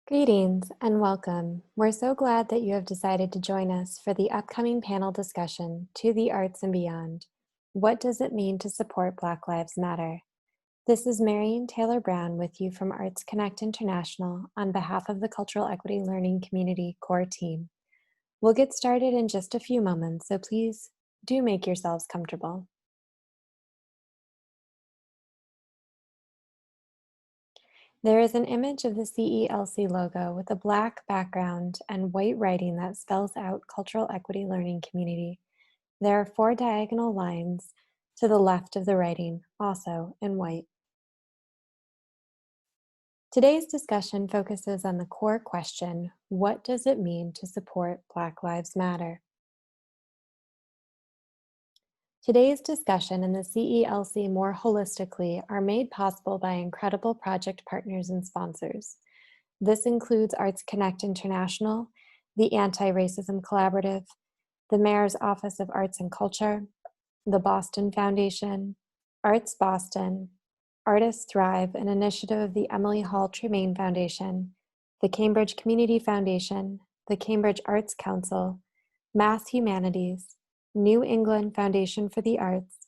Greetings and welcome. We're so glad that you have decided to join us for the upcoming panel discussion, To the Arts and Beyond. What does it mean to support Black Lives Matter? This is Marion Taylor Brown with you from Arts Connect International on behalf of the Cultural Equity Learning Community Core Team. We'll get started in just a few moments, so please do make yourselves comfortable. There is an image of the CELC logo with a black background and white writing that spells out Cultural Equity Learning Community. There are 4 diagonal lines to the left of the writing, also in white. Today's discussion focuses on the core question, what does it mean to support Black Lives Matter? Today's discussion and the CELC more holistically are made possible by incredible project partners and sponsors. This includes Arts Connect International, the Anti-Racism Collaborative, the Mayor's Office of Arts and Culture, the Boston Foundation, Arts Boston, Artists Thrive, an initiative of the Emily Hall Tremaine Foundation, the Cambridge Community Foundation, the Cambridge Arts Council, Mass Humanities, New England Foundation for the Arts,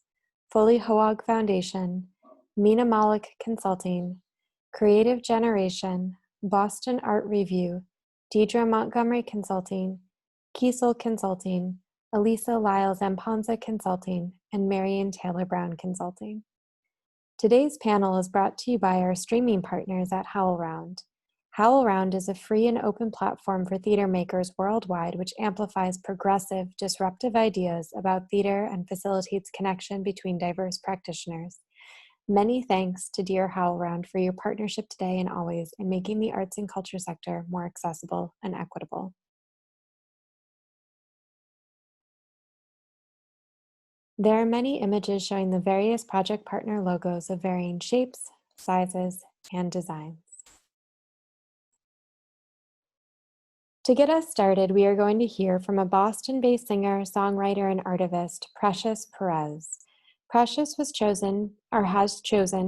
Foley Hoag Foundation, Mina Malik Consulting, Creative Generation, Boston Art Review, Deidre Montgomery Consulting, Kiesel Consulting, Elisa Lyles-Amponza Consulting, and Marion Taylor Brown Consulting. Today's panel is brought to you by our streaming partners at HowlRound. HowlRound is a free and open platform for theater makers worldwide which amplifies progressive, disruptive ideas about theater and facilitates connection between diverse practitioners. Many thanks to dear HowlRound for your partnership today and always in making the arts and culture sector more accessible and equitable. There are many images showing the various project partner logos of varying shapes, sizes, and designs. To get us started, we are going to hear from a Boston-based singer, songwriter, and artivist, Precious Perez. Precious has chosen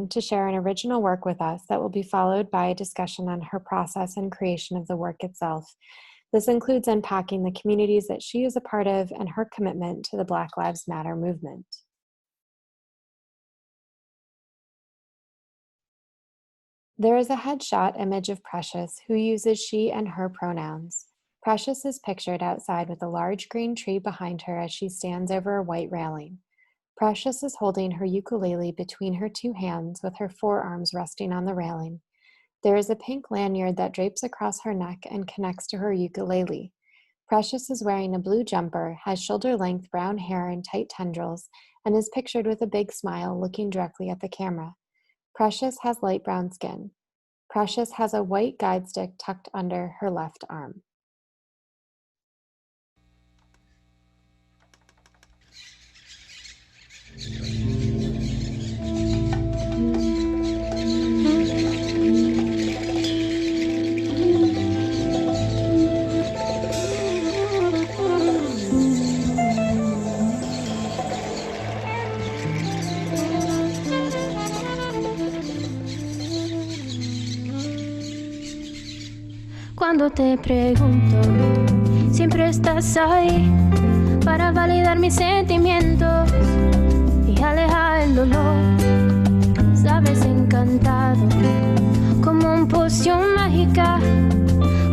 to share an original work with us that will be followed by a discussion on her process and creation of the work itself. This includes unpacking the communities that she is a part of and her commitment to the Black Lives Matter movement. There is a headshot image of Precious, who uses she and her pronouns. Precious is pictured outside with a large green tree behind her as she stands over a white railing. Precious is holding her ukulele between her 2 hands with her forearms resting on the railing. There is a pink lanyard that drapes across her neck and connects to her ukulele. Precious is wearing a blue jumper, has shoulder-length brown hair and tight tendrils, and is pictured with a big smile looking directly at the camera. Precious has light brown skin. Precious has a white guide stick tucked under her left arm. Cuando te pregunto, siempre estás ahí para validar mis sentimientos y alejar el dolor. Sabes, encantado, como una poción mágica,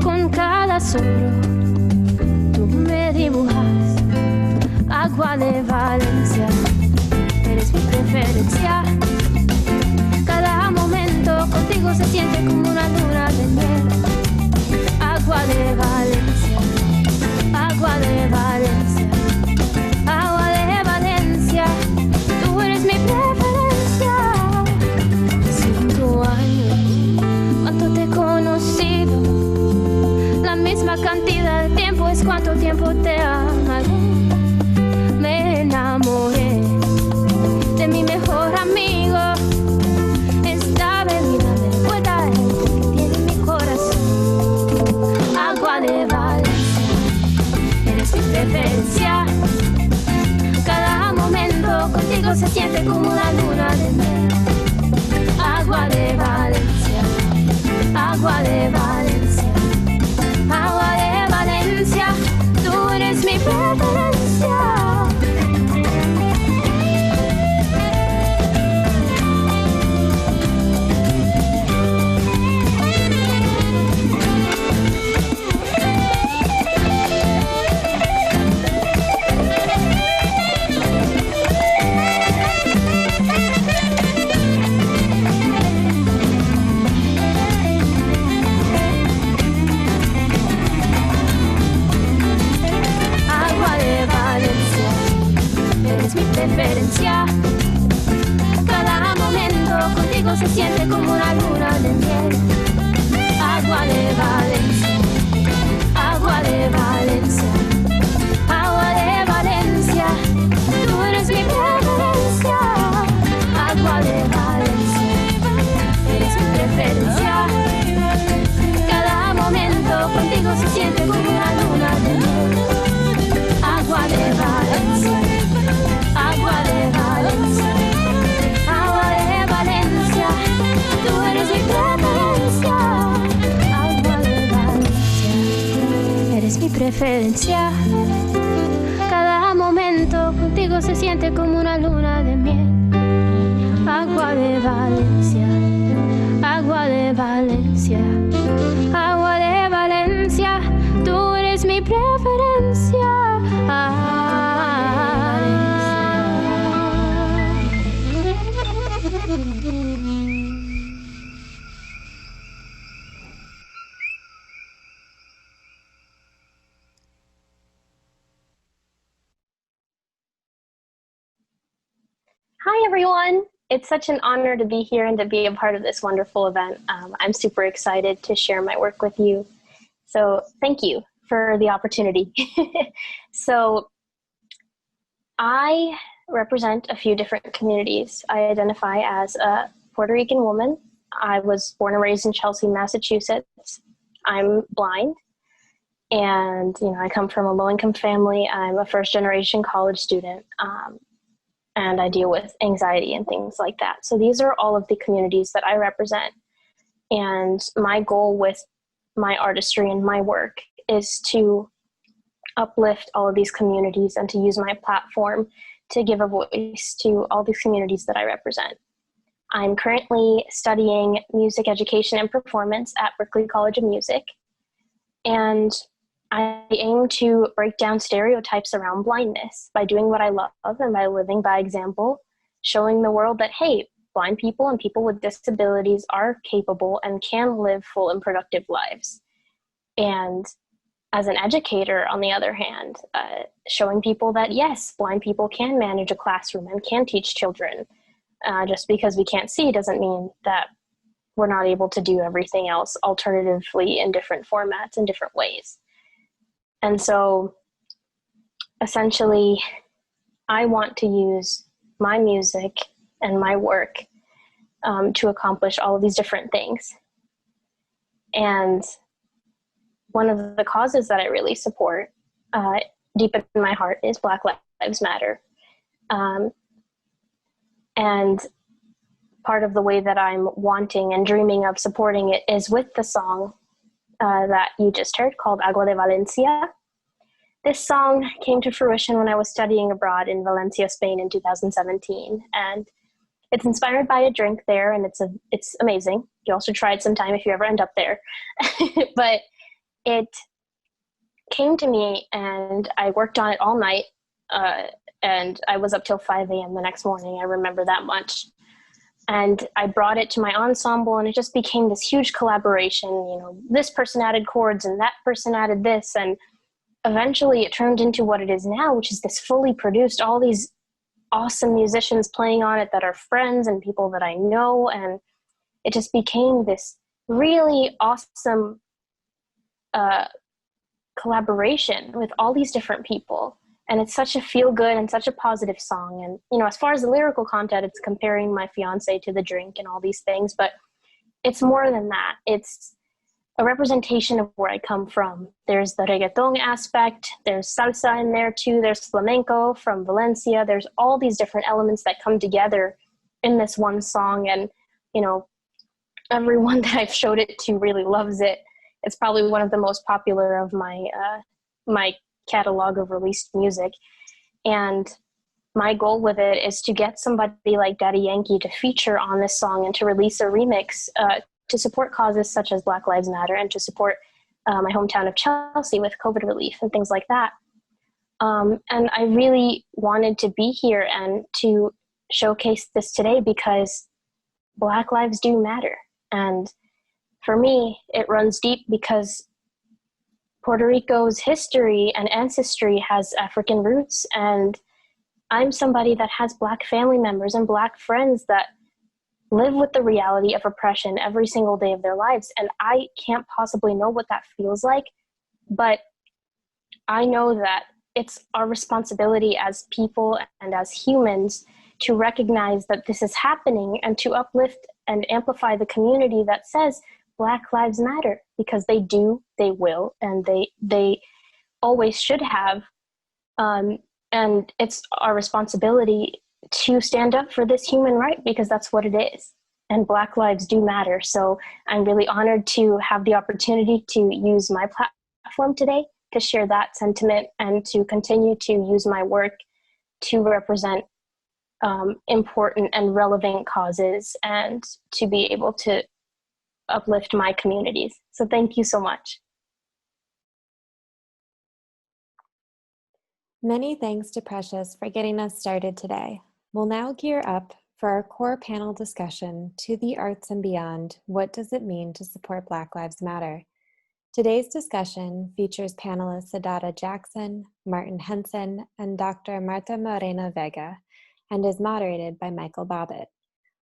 con cada soplo tú me dibujas. Agua de Valencia, eres mi preferencia. Cada momento contigo se siente como una luna de miel. Agua de Valencia, agua de Valencia, agua de Valencia, tú eres mi preferencia. 5 años, cuánto te he conocido, la misma cantidad de tiempo es cuánto tiempo te he amado. Me enamoré de mi mejor amigo, esta bebida me recuerda a gente que tiene mi corazón. Agua de Valencia, eres mi preferencia. Cada momento contigo se siente como una luna de miel. Agua de Valencia, agua de Valencia. preferencia. Cada momento contigo se siente como una luna de miel. Agua de Valencia, agua de Valencia, agua de Valencia, tú eres mi preferencia. Hi, everyone. It's such an honor to be here and to be a part of this wonderful event. I'm super excited to share my work with you. So thank you for the opportunity. So I represent a few different communities. I identify as a Puerto Rican woman. I was born and raised in Chelsea, Massachusetts. I'm blind. And, I come from a low-income family. I'm a first-generation college student. And I deal with anxiety and things like that. So these are all of the communities that I represent. And my goal with my artistry and my work is to uplift all of these communities and to use my platform to give a voice to all these communities that I represent. I'm currently studying music education and performance at Berklee College of Music. And I aim to break down stereotypes around blindness by doing what I love and by living by example, showing the world that, hey, blind people and people with disabilities are capable and can live full and productive lives. And as an educator, on the other hand, showing people that, yes, blind people can manage a classroom and can teach children. Just because we can't see doesn't mean that we're not able to do everything else alternatively in different formats in different ways. And so essentially, I want to use my music and my work to accomplish all of these different things. And one of the causes that I really support deep in my heart is Black Lives Matter. And part of the way that I'm wanting and dreaming of supporting it is with the song that you just heard called Agua de Valencia. This song came to fruition when I was studying abroad in Valencia, Spain in 2017. And it's inspired by a drink there, and it's amazing. You all should try it sometime if you ever end up there. But it came to me, and I worked on it all night, and I was up till 5 a.m. the next morning. I remember that much. And I brought it to my ensemble, and it just became this huge collaboration. This person added chords, and that person added this, and eventually it turned into what it is now, which is this fully produced, all these awesome musicians playing on it that are friends and people that I know, and it just became this really awesome collaboration with all these different people. And it's such a feel-good and such a positive song. And, as far as the lyrical content, it's comparing my fiance to the drink and all these things, but it's more than that. It's a representation of where I come from. There's the reggaeton aspect, there's salsa in there too, there's flamenco from Valencia, there's all these different elements that come together in this one song. And, everyone that I've showed it to really loves it. It's probably one of the most popular of my catalog of released music. And my goal with it is to get somebody like Daddy Yankee to feature on this song and to release a remix to support causes such as Black Lives Matter and to support my hometown of Chelsea with COVID relief and things like that. And I really wanted to be here and to showcase this today because Black lives do matter. And for me, it runs deep because Puerto Rico's history and ancestry has African roots, and I'm somebody that has Black family members and Black friends that live with the reality of oppression every single day of their lives, and I can't possibly know what that feels like, but I know that it's our responsibility as people and as humans to recognize that this is happening and to uplift and amplify the community that says Black lives matter, because they do, they will, and they always should have. And it's our responsibility to stand up for this human right, because that's what it is. And Black lives do matter. So I'm really honored to have the opportunity to use my platform today to share that sentiment and to continue to use my work to represent important and relevant causes and to be able to uplift my communities. So thank you so much. Many thanks to Precious for getting us started today. We'll now gear up for our core panel discussion, To the Arts and Beyond, What Does It Mean to Support Black Lives Matter? Today's discussion features panelists Sadada Jackson, Martin Henson, and Dr. Marta Morena Vega, and is moderated by Michael Bobbitt.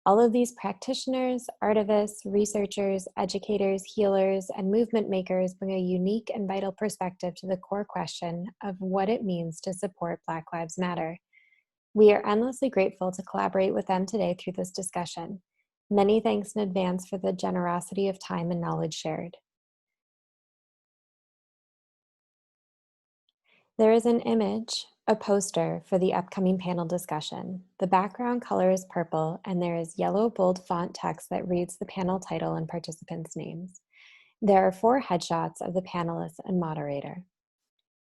All of these practitioners, artivists, researchers, educators, healers, and movement makers bring a unique and vital perspective to the core question of what it means to support Black Lives Matter. We are endlessly grateful to collaborate with them today through this discussion. Many thanks in advance for the generosity of time and knowledge shared. There is an image, a poster for the upcoming panel discussion. The background color is purple, and there is yellow bold font text that reads the panel title and participants' names. There are 4 headshots of the panelists and moderator.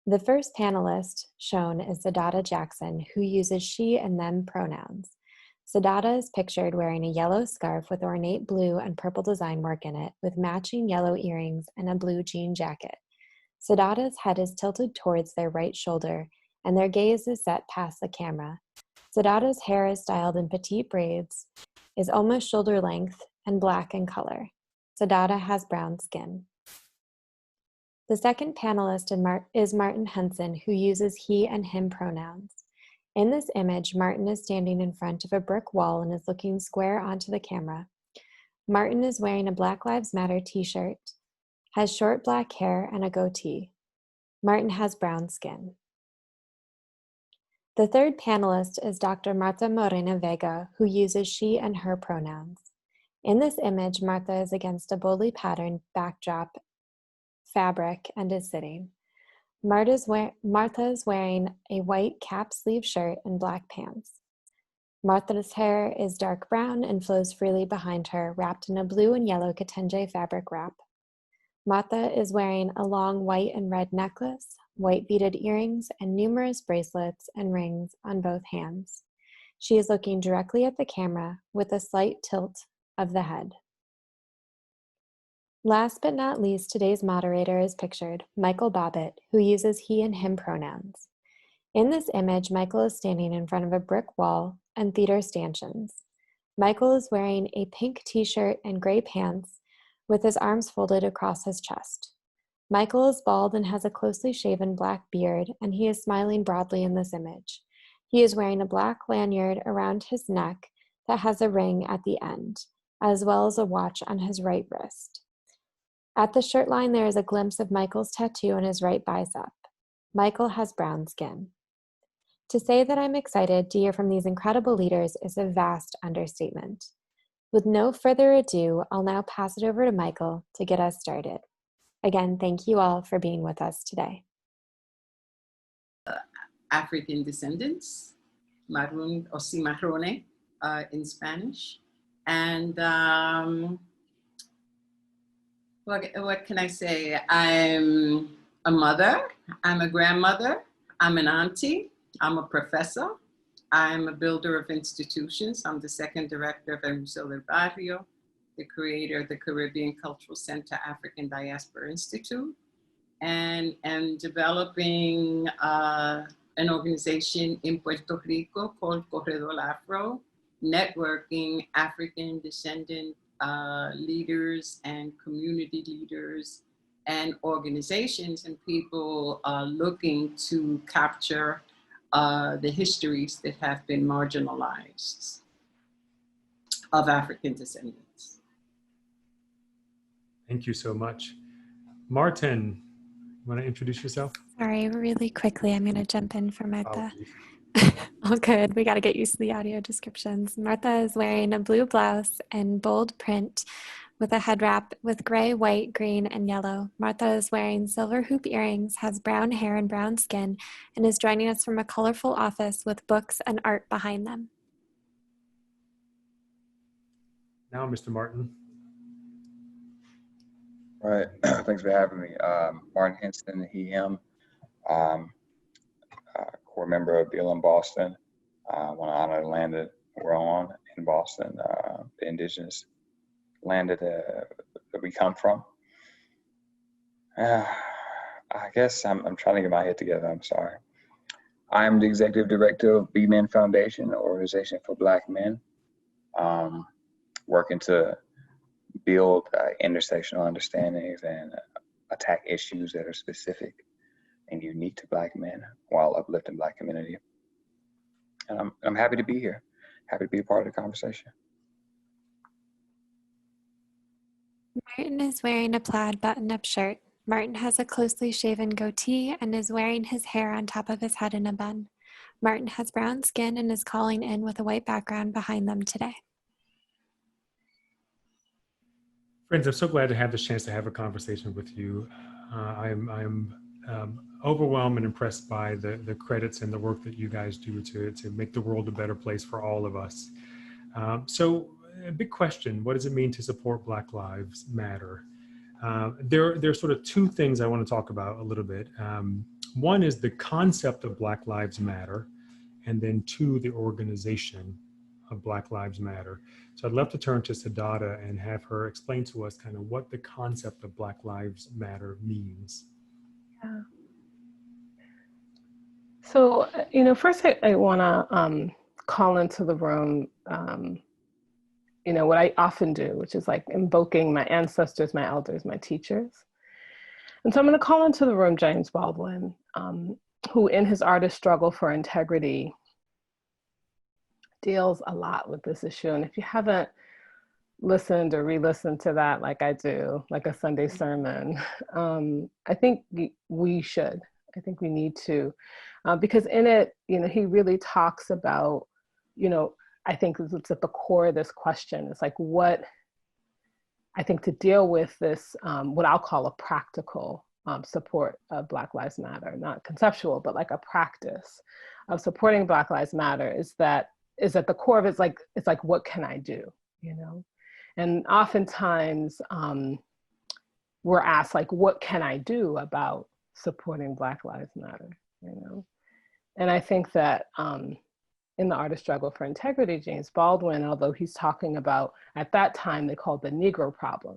The first panelist shown is Sadada Jackson, who uses she and them pronouns. Sadada is pictured wearing a yellow scarf with ornate blue and purple design work in it, with matching yellow earrings and a blue jean jacket. Sadada's head is tilted towards their right shoulder, and their gaze is set past the camera. Sadada's hair is styled in petite braids, is almost shoulder length, and black in color. Sadada has brown skin. The second panelist is Martin Henson, who uses he and him pronouns. In this image, Martin is standing in front of a brick wall and is looking square onto the camera. Martin is wearing a Black Lives Matter t-shirt, has short black hair and a goatee. Martin has brown skin. The third panelist is Dr. Marta Morena Vega, who uses she and her pronouns. In this image, Marta is against a boldly patterned backdrop fabric and is sitting. Marta is wearing a white cap sleeve shirt and black pants. Martha's hair is dark brown and flows freely behind her, wrapped in a blue and yellow kitenge fabric wrap. Martha is wearing a long white and red necklace, white beaded earrings, and numerous bracelets and rings on both hands. She is looking directly at the camera with a slight tilt of the head. Last but not least, today's moderator is pictured, Michael Bobbitt, who uses he and him pronouns. In this image, Michael is standing in front of a brick wall and theater stanchions. Michael is wearing a pink t-shirt and gray pants with his arms folded across his chest. Michael is bald and has a closely shaven black beard, and he is smiling broadly in this image. He is wearing a black lanyard around his neck that has a ring at the end, as well as a watch on his right wrist. At the shirt line, there is a glimpse of Michael's tattoo on his right bicep. Michael has brown skin. To say that I'm excited to hear from these incredible leaders is a vast understatement. With no further ado, I'll now pass it over to Michael to get us started. Again, thank you all for being with us today. African descendants, marron o cimarrone in Spanish. And what can I say? I'm a mother, I'm a grandmother, I'm an auntie, I'm a professor, I'm a builder of institutions. I'm the second director of El Museo del Barrio, the creator of the Caribbean Cultural Center African Diaspora Institute, and am developing an organization in Puerto Rico called Corredor Afro, networking African descendant leaders and community leaders and organizations and people looking to capture the histories that have been marginalized of African descendants. Thank you so much. Martin, you want to introduce yourself? Sorry, really quickly, I'm going to jump in for Martha. Oh, All good. We got to get used to the audio descriptions. Martha is wearing a blue blouse in bold print with a head wrap with gray, white, green, and yellow. Martha is wearing silver hoop earrings, has brown hair and brown skin, and is joining us from a colorful office with books and art behind them. now, Mr. Martin. All right, thanks for having me. Martin Henson, he, him, um, core member of BLM Boston. I want to honor the land that we're on in Boston, the indigenous land that we come from. I guess I'm trying to get my head together, I'm sorry. I'm the executive director of B Men Foundation, an organization for Black men, working to build intersectional understandings and attack issues that are specific and unique to Black men while uplifting Black community. And I'm happy to be here, happy to be a part of the conversation. Martin is wearing a plaid button-up shirt. Martin has a closely shaven goatee and is wearing his hair on top of his head in a bun. Martin has brown skin and is calling in with a white background behind them today. Friends, I'm so glad to have this chance to have a conversation with you. I'm overwhelmed and impressed by the credits and the work that you guys do to make the world a better place for all of us. So a big question, what does it mean to support Black Lives Matter? There's sort of two things I want to talk about a little bit. One is the concept of Black Lives Matter, and then two, the organization of Black Lives Matter. So I'd love to turn to Sadada and have her explain to us kind of what the concept of Black Lives Matter means. Yeah. So, first I want to call into the room, what I often do, which is like invoking my ancestors, my elders, my teachers. And so I'm going to call into the room James Baldwin, who in his artist struggle for integrity deals a lot with this issue. And if you haven't listened or re-listened to that like I do, like a Sunday sermon, I think we should. I think we need to, because in it, he really talks about, I think it's at the core of this question. It's like I think to deal with this, what I'll call a practical support of Black Lives Matter, not conceptual, but like a practice of supporting Black Lives Matter is at the core of it's like, what can I do, And oftentimes we're asked like, what can I do about supporting Black Lives Matter, And I think that in the artist struggle for integrity, James Baldwin, although he's talking about, at that time they called the Negro problem,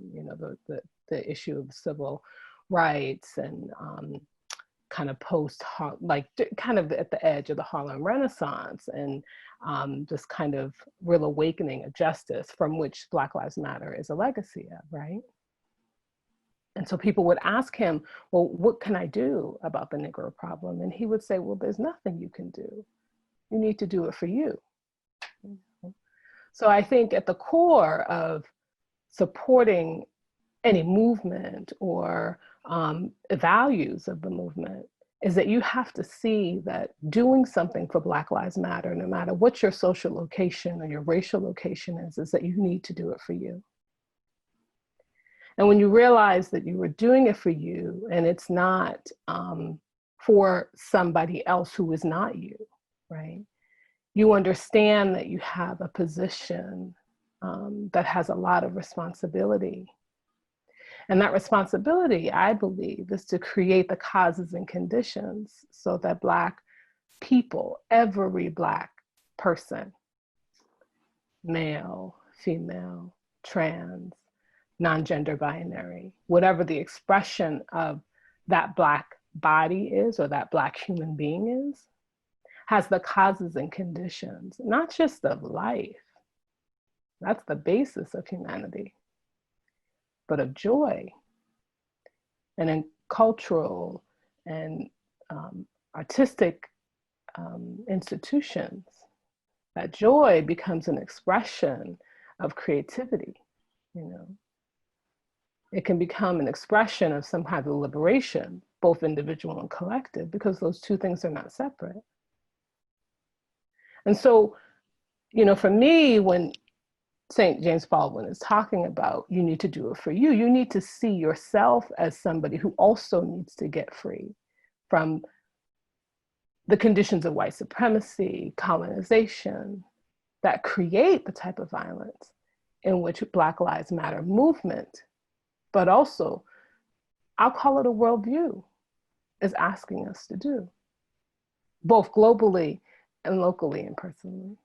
the issue of civil rights and kind of kind of at the edge of the Harlem Renaissance and this kind of real awakening of justice from which Black Lives Matter is a legacy of, right? And so people would ask him, well, what can I do about the Negro problem? And he would say, well, there's nothing you can do. You need to do it for you. So I think at the core of supporting any movement or values of the movement is that you have to see that doing something for Black Lives Matter, no matter what your social location or your racial location is that you need to do it for you. And when you realize that you were doing it for you and it's not for somebody else who is not you, right? You understand that you have a position that has a lot of responsibility. And that responsibility, I believe, is to create the causes and conditions so that Black people, every Black person, male, female, trans, non-gender binary, whatever the expression of that Black body is or that Black human being is, has the causes and conditions, not just of life, that's the basis of humanity, but of joy and in cultural and artistic institutions. That joy becomes an expression of creativity, It can become an expression of some kind of liberation, both individual and collective, because those two things are not separate. And so, for me, when St. James Baldwin is talking about you need to do it for you, you need to see yourself as somebody who also needs to get free from the conditions of white supremacy, colonization, that create the type of violence in which Black Lives Matter movement, but also I'll call it a worldview, is asking us to do, both globally and locally and personally.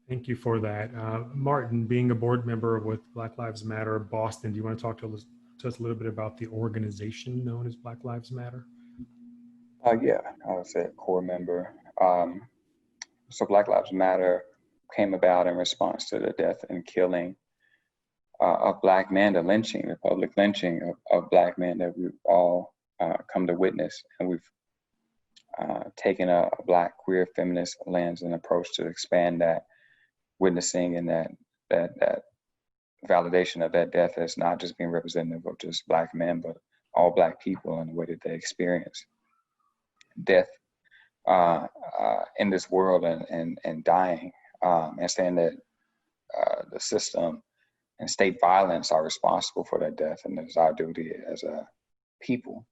Thank you for that. Martin, being a board member with Black Lives Matter Boston, do you want to talk to us a little bit about the organization known as Black Lives Matter? Yeah, I would say a core member. So Black Lives Matter came about in response to the death and killing of Black men, the lynching, the public lynching of Black men that we've all come to witness. And we've taken a Black queer feminist lens and approach to expand that witnessing, and that validation of that death as not just being representative of just Black men, but all Black people and the way that they experience death in this world and dying, and saying that the system and state violence are responsible for that death, and it's our duty as a people,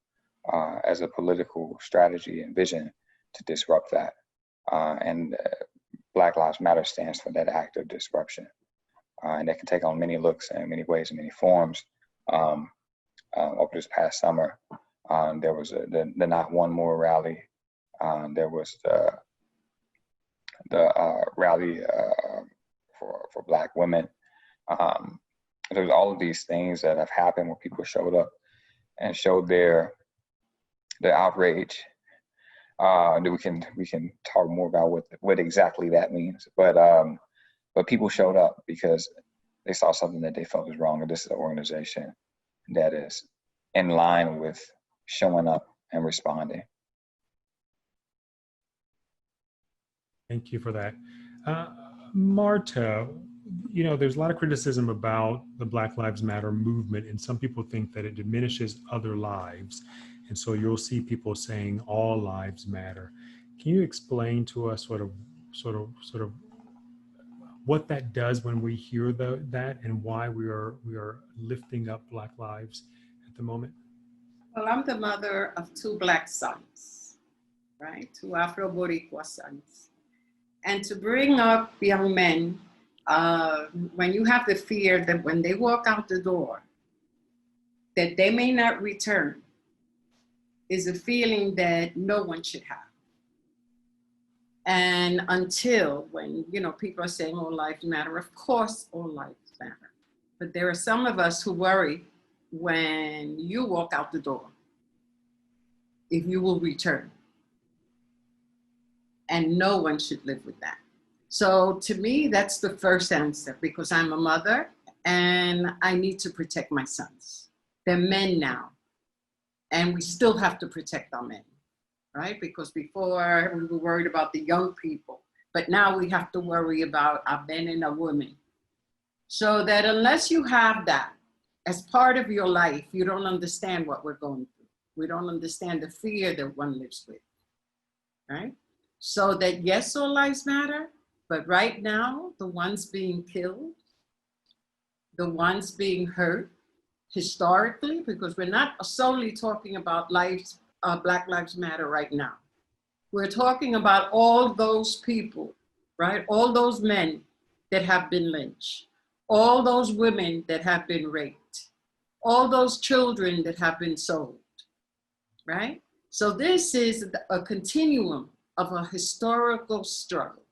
as a political strategy and vision to disrupt that. And Black Lives Matter stands for that act of disruption. And that can take on many looks and many ways and many forms. Over this past summer, there was the Not One More rally. There was the rally for Black women. There's all of these things that have happened where people showed up and showed their outrage. We can talk more about what exactly that means, but people showed up because they saw something that they felt was wrong, and this is an organization that is in line with showing up and responding. Thank you for that. Marta, there's a lot of criticism about the Black Lives Matter movement, and some people think that it diminishes other lives. And so you'll see people saying all lives matter. Can you explain to us sort of what that does when we hear that, and why we are lifting up Black lives at the moment? Well, I'm the mother of 2 Black sons, right? 2 Afro-Boricua sons. And to bring up young men, when you have the fear that when they walk out the door, that they may not return, is a feeling that no one should have. And until when, people are saying all lives matter, of course all lives matter. But there are some of us who worry when you walk out the door, if you will return. And no one should live with that. So to me, that's the first answer, because I'm a mother and I need to protect my sons. They're men now, and we still have to protect our men, right? Because before we were worried about the young people, but now we have to worry about our men and our women. So that unless you have that as part of your life, you don't understand what we're going through. We don't understand the fear that one lives with, right? So that yes, all lives matter, but right now, the ones being killed, the ones being hurt, historically, because we're not solely talking about Black Lives Matter right now. We're talking about all those people, right? All those men that have been lynched, all those women that have been raped, all those children that have been sold, right? So this is a continuum of a historical struggle.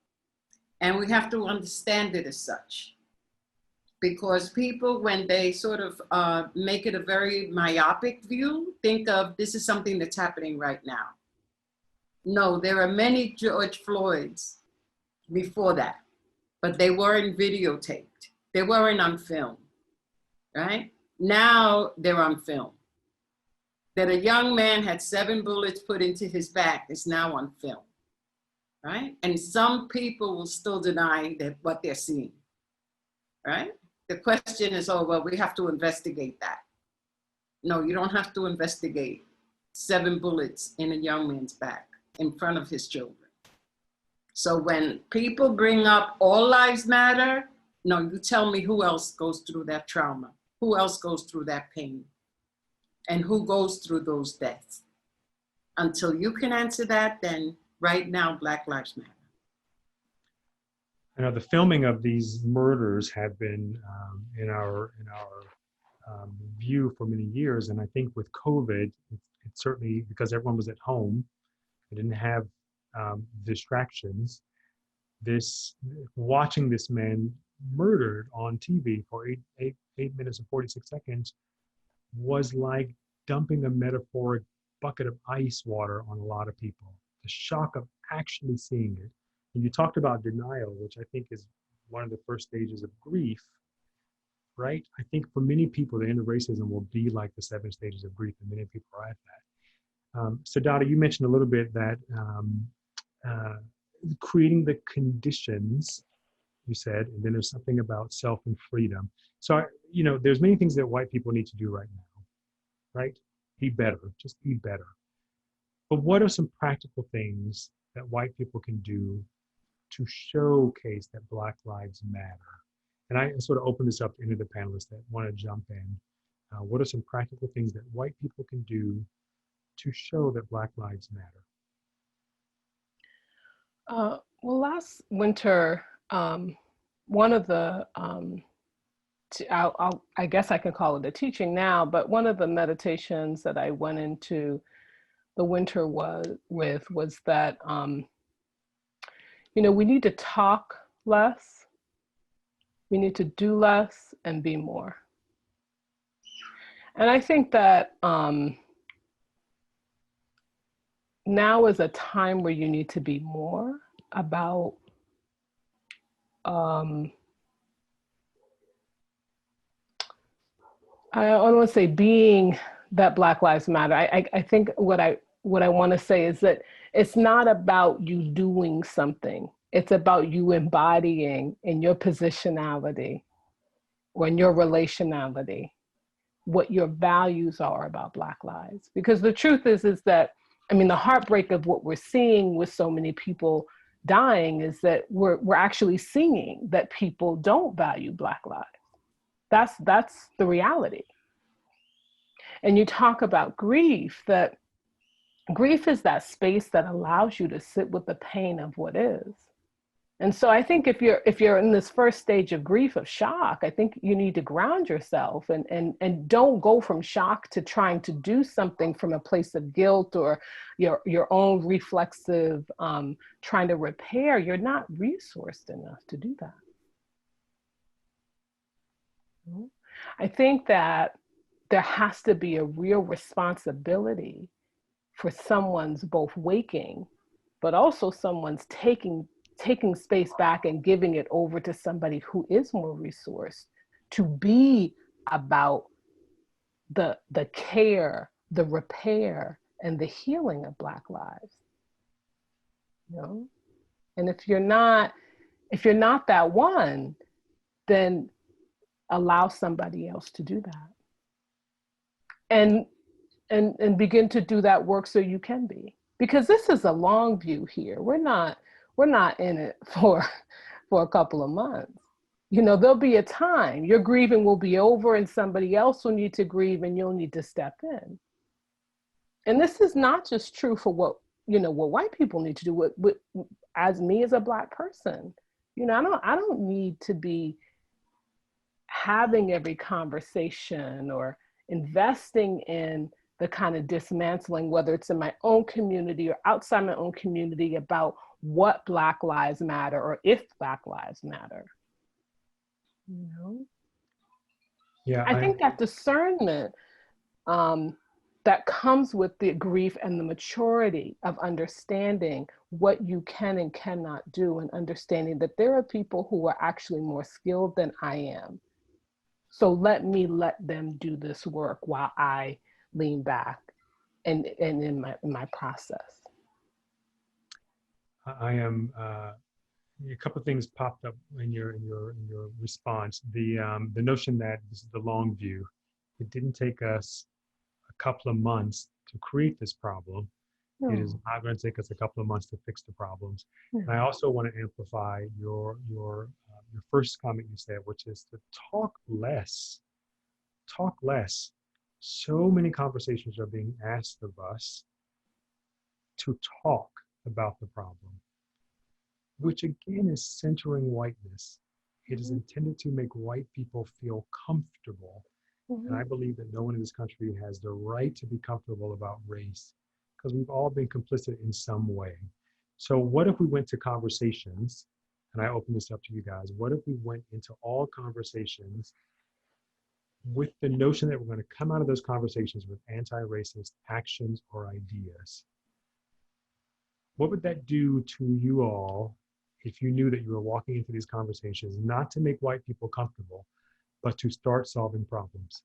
And we have to understand it as such. Because people, when they sort of make it a very myopic view, think of this is something that's happening right now. No, there are many George Floyds before that, but they weren't videotaped. They weren't on film, right? Now they're on film. That a young man had 7 bullets put into his back is now on film, right? And some people will still deny that what they're seeing, right? The question is, oh, well, we have to investigate that. No, you don't have to investigate 7 bullets in a young man's back in front of his children. So when people bring up all lives matter, no, you tell me who else goes through that trauma, who else goes through that pain, and who goes through those deaths. Until you can answer that, then right now, Black Lives Matter. I know the filming of these murders have been in our view for many years, and I think with COVID, it certainly, because everyone was at home, they didn't have distractions. This watching this man murdered on TV for 8 minutes and 46 seconds was like dumping a metaphoric bucket of ice water on a lot of people. The shock of actually seeing it. And you talked about denial, which I think is one of the first stages of grief, right? I think for many people, the end of racism will be like the 7 stages of grief, and many people are at that. So Dada, you mentioned a little bit that creating the conditions, you said, and then there's something about self and freedom. So, there's many things that white people need to do right now, right? Be better, just be better. But what are some practical things that white people can do to showcase that Black lives matter? And I sort of open this up to any of the panelists that want to jump in. What are some practical things that white people can do to show that Black lives matter? Well, last winter, one of the, I guess I can call it a teaching now, but one of the meditations that I went into the winter was that, we need to talk less, we need to do less and be more. And I think that now is a time where you need to be more about I don't want to say being that Black Lives Matter. I think what I want to say is that it's not about you doing something. It's about you embodying in your positionality or in your relationality what your values are about Black lives. Because the truth is that, the heartbreak of what we're seeing with so many people dying is that we're actually seeing that people don't value Black lives. That's the reality. And you talk about grief, that grief is that space that allows you to sit with the pain of what is. And so I think if you're in this first stage of grief, of shock, I think you need to ground yourself and don't go from shock to trying to do something from a place of guilt or your own reflexive trying to repair. You're not resourced enough to do that. I think that there has to be a real responsibility for someone's both waking, but also someone's taking space back and giving it over to somebody who is more resourced to be about the care, the repair, and the healing of Black lives. And if you're not that one, then allow somebody else to do that. And begin to do that work so you can be. Because this is a long view here. We're not in it for a couple of months. There'll be a time your grieving will be over and somebody else will need to grieve and you'll need to step in. And this is not just true for what white people need to do, as me as a Black person. I don't need to be having every conversation or investing in the kind of dismantling, whether it's in my own community or outside my own community, about what Black lives matter or if Black lives matter. Yeah, I think that discernment that comes with the grief and the maturity of understanding what you can and cannot do, and understanding that there are people who are actually more skilled than I am. So let them do this work while I lean back and in my process. I am. A couple of things popped up in your response. The notion that this is the long view. It didn't take us a couple of months to create this problem. It is not going to take us a couple of months to fix the problems. And I also want to amplify your first comment you said, which is to talk less. Talk less. So many conversations are being asked of us to talk about the problem. which again is centering whiteness. It is intended to make white people feel comfortable. And I believe that no one in this country has the right to be comfortable about race because we've all been complicit in some way. So what if we went to conversations, and I open this up to you guys, what if we went into all conversations with the notion that we're going to come out of those conversations with anti-racist actions or ideas? What would that do to you all if you knew that you were walking into these conversations, not to make white people comfortable, but to start solving problems?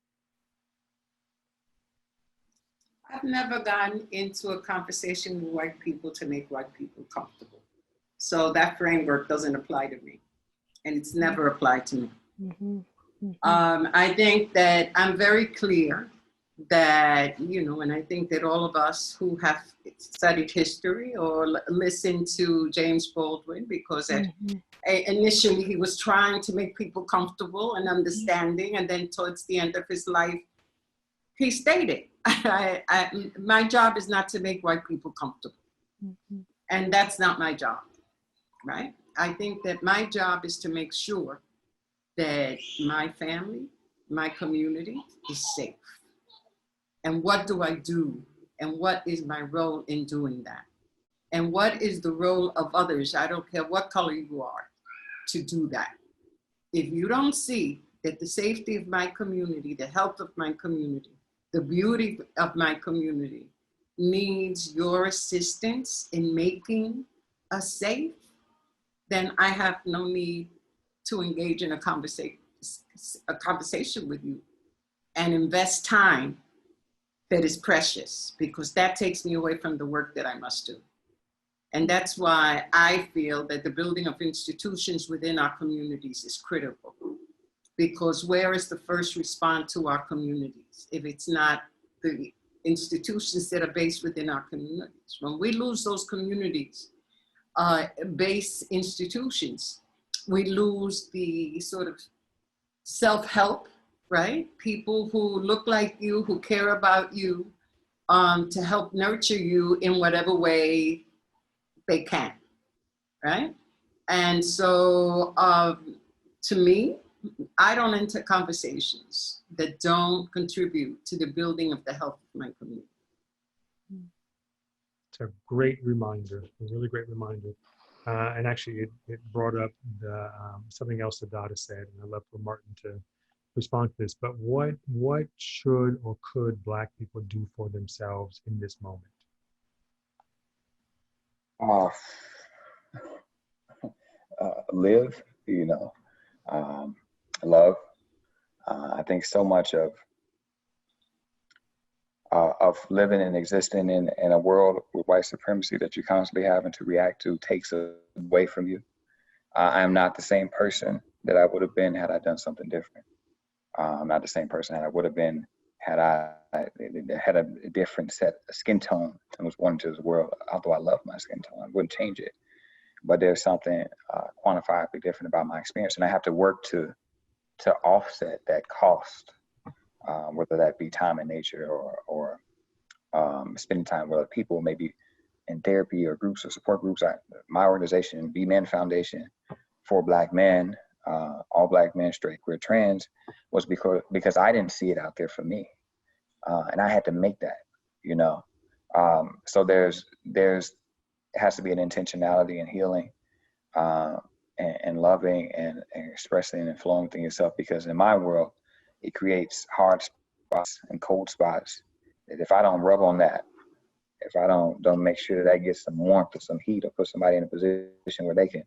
I've never gotten into a conversation with white people to make white people comfortable. So that framework doesn't apply to me, and it's never applied to me. I think that I'm very clear that, and I think that all of us who have studied history or listened to James Baldwin, because initially he was trying to make people comfortable and understanding, and then towards the end of his life, he stated, my job is not to make white people comfortable. And that's not my job, right? I think that my job is to make sure that my family, my community is safe. And what do I do? And what is my role in doing that? And what is the role of others, I don't care what color you are, to do that? If you don't see that the safety of my community, the health of my community, the beauty of my community needs your assistance in making us safe, then I have no need to engage in a conversation with you and invest time that is precious, because that takes me away from the work that I must do. And that's why I feel that the building of institutions within our communities is critical. Because where is the first response to our communities if it's not the institutions that are based within our communities? When we lose those communities, based institutions, we lose the sort of self-help, right? People who look like you, who care about you, to help nurture you in whatever way they can, right? And so to me, I don't enter conversations that don't contribute to the building of the health of my community. It's a great reminder, a really great reminder. And actually, it brought up something else that Dada said, and I'd love for Martin to respond to this. But what should or could Black people do for themselves in this moment? Live, love. I think so much of living and existing in a world with white supremacy that you're constantly having to react to takes away from you. I am not the same person that I would have been had I done something different. I'm not the same person that I would have been had I had a different skin tone and was born into this world. Although I love my skin tone, I wouldn't change it. But there's something quantifiably different about my experience, and I have to work to offset that cost, whether that be time in nature or spending time with other people, maybe in therapy or groups or support groups. My organization, Be Men Foundation for Black Men, all Black men, straight, queer, trans, was because I didn't see it out there for me, and I had to make that, So there's has to be an intentionality in healing, and loving and expressing and flowing within yourself, because in my world, it creates hard spots and cold spots that if I don't rub on that, if I don't make sure that gets some warmth or some heat, or put somebody in a position where they can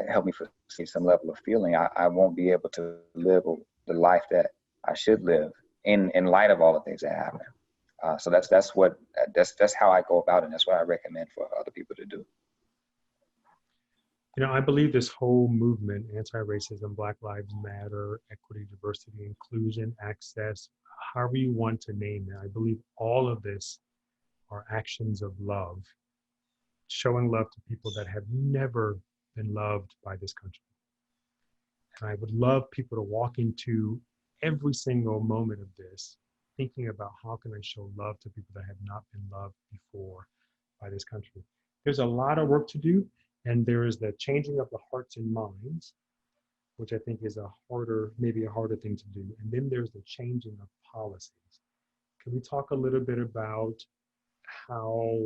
help me see some level of feeling, I won't be able to live the life that I should live in light of all the things that happen. So that's how I go about it. And that's what I recommend for other people to do. I believe this whole movement, anti-racism, Black Lives Matter, equity, diversity, inclusion, access, however you want to name it, I believe all of this are actions of love, showing love to people that have never been loved by this country. And I would love people to walk into every single moment of this thinking about how can I show love to people that have not been loved before by this country. There's a lot of work to do. And there is the changing of the hearts and minds, which I think is maybe a harder thing to do. And then there's the changing of policies. Can we talk a little bit about how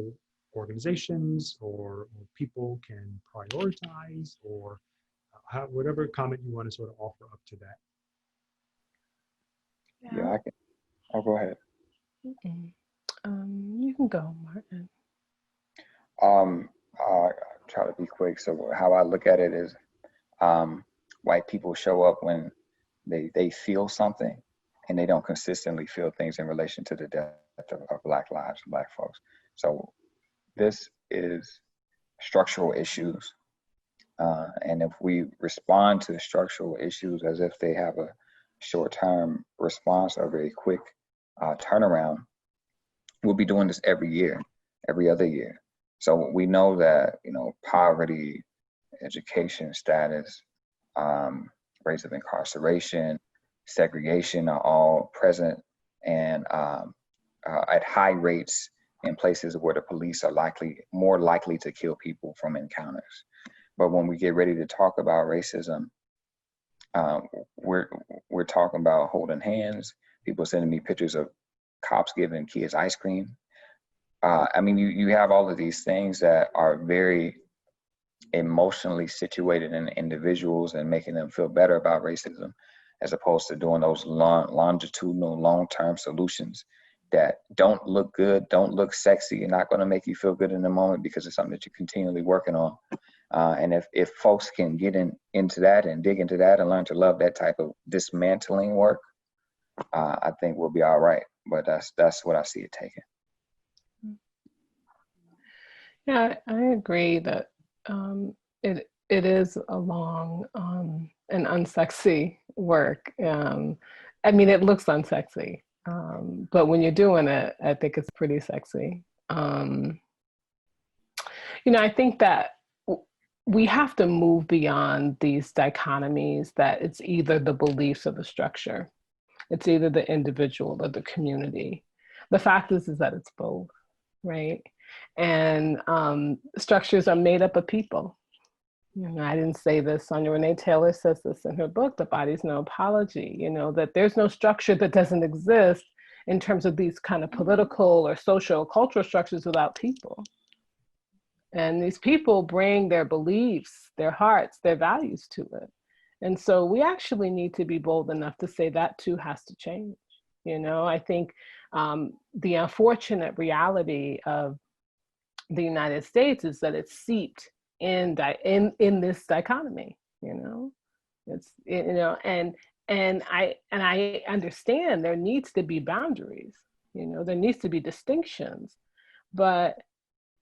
organizations or people can prioritize, or whatever comment you want to sort of offer up to that? Yeah, I can. Oh, go ahead. You can go, Martin. I'll try to be quick. So how I look at it is, white people show up when they feel something, and they don't consistently feel things in relation to the death of Black lives and Black folks. So this is structural issues. And if we respond to the structural issues as if they have a short-term response or a very quick turnaround, we'll be doing this every year, every other year. So we know that, poverty, education status, rates of incarceration, segregation are all present and at high rates in places where the police are more likely to kill people from encounters. But when we get ready to talk about racism, we're talking about holding hands, people sending me pictures of cops giving kids ice cream. You have all of these things that are very emotionally situated in individuals and making them feel better about racism, as opposed to doing those longitudinal, long-term solutions that don't look good, don't look sexy, and not going to make you feel good in the moment because it's something that you're continually working on. And if folks can get into that and dig into that and learn to love that type of dismantling work, I think we'll be all right. But that's what I see it taking. Yeah, I agree that it is a long and unsexy work. It looks unsexy, but when you're doing it, I think it's pretty sexy. I think that we have to move beyond these dichotomies that it's either the beliefs or the structure. It's either the individual or the community. The fact is that it's both, right? And structures are made up of people. I didn't say this, Sonia Renee Taylor says this in her book, The Body's No Apology, that there's no structure that doesn't exist in terms of these kind of political or social cultural structures without people. And these people bring their beliefs, their hearts, their values to it. And so we actually need to be bold enough to say that too has to change. I think the unfortunate reality of the United States is that it's seeped in this dichotomy. It's and I understand there needs to be boundaries. There needs to be distinctions, but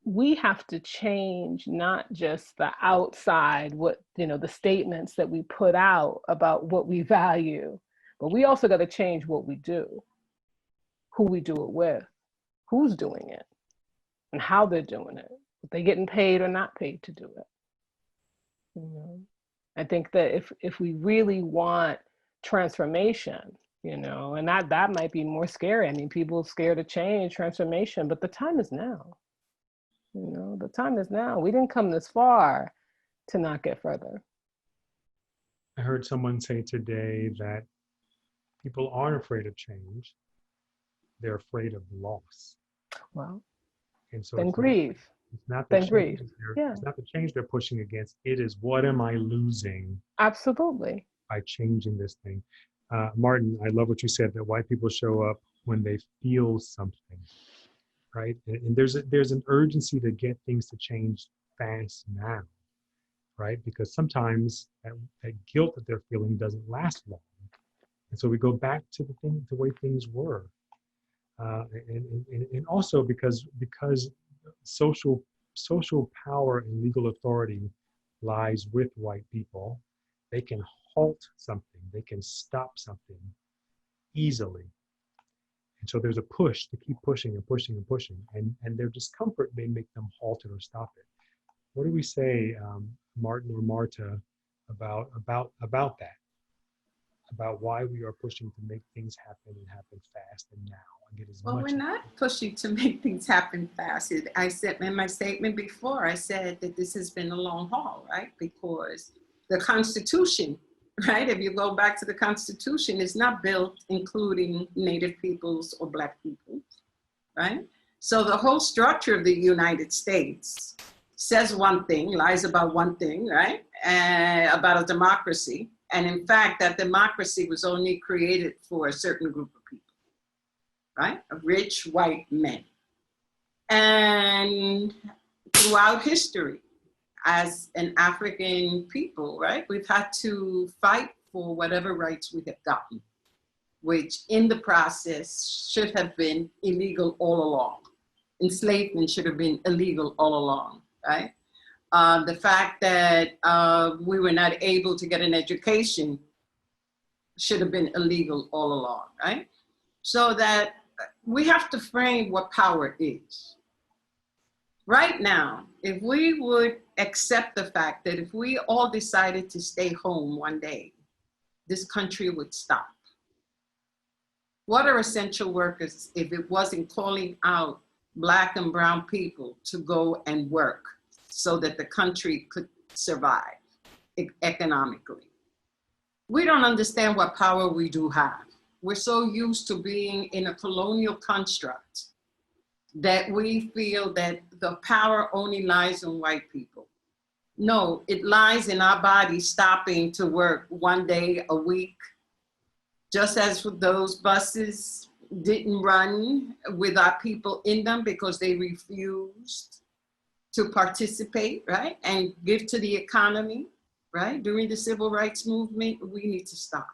we have to change not just the outside, the statements that we put out about what we value, but we also got to change what we do, who we do it with, who's doing it, and how they're doing it. Are they getting paid or not paid to do it? I think that if we really want transformation, and that might be more scary. People are scared of change, transformation, but the time is now. The time is now. We didn't come this far to not get further. I heard someone say today that people aren't afraid of change. They're afraid of loss. Well, and so then grieve. It's not the change. Grieve. It's not the change they're pushing against. It is, what am I losing? Absolutely. By changing this thing. Martin, I love what you said, that white people show up when they feel something, right? And there's an urgency to get things to change fast now, right? Because sometimes that guilt that they're feeling doesn't last long. And so we go back to the way things were. And also because social power and legal authority lies with white people, they can halt something, they can stop something easily. And so there's a push to keep pushing and pushing and pushing, and their discomfort may make them halt it or stop it. What do we say, Martin or Marta, about that? about why we are pushing to make things happen and happen fast and now and get as Well, much. we're not pushing to make things happen fast. I said in my statement before, I said that this has been a long haul, right? Because the Constitution, right? If you go back to the Constitution, is not built including Native peoples or Black peoples, right? So the whole structure of the United States says one thing, lies about one thing, right? About a democracy. And in fact, that democracy was only created for a certain group of people, right? Rich white men. And throughout history, as an African people, right, we've had to fight for whatever rights we have gotten, which in the process should have been illegal all along. Enslavement should have been illegal all along, right? The fact that we were not able to get an education should have been illegal all along, right? So that we have to frame what power is. Right now, if we would accept the fact that if we all decided to stay home one day, this country would stop. What are essential workers if it wasn't calling out Black and brown people to go and work so that the country could survive economically? We don't understand what power we do have. We're so used to being in a colonial construct that we feel that the power only lies in white people. No, it lies in our bodies stopping to work one day a week, just as those buses didn't run with our people in them because they refused to participate, right, and give to the economy, right? During the civil rights movement, we need to stop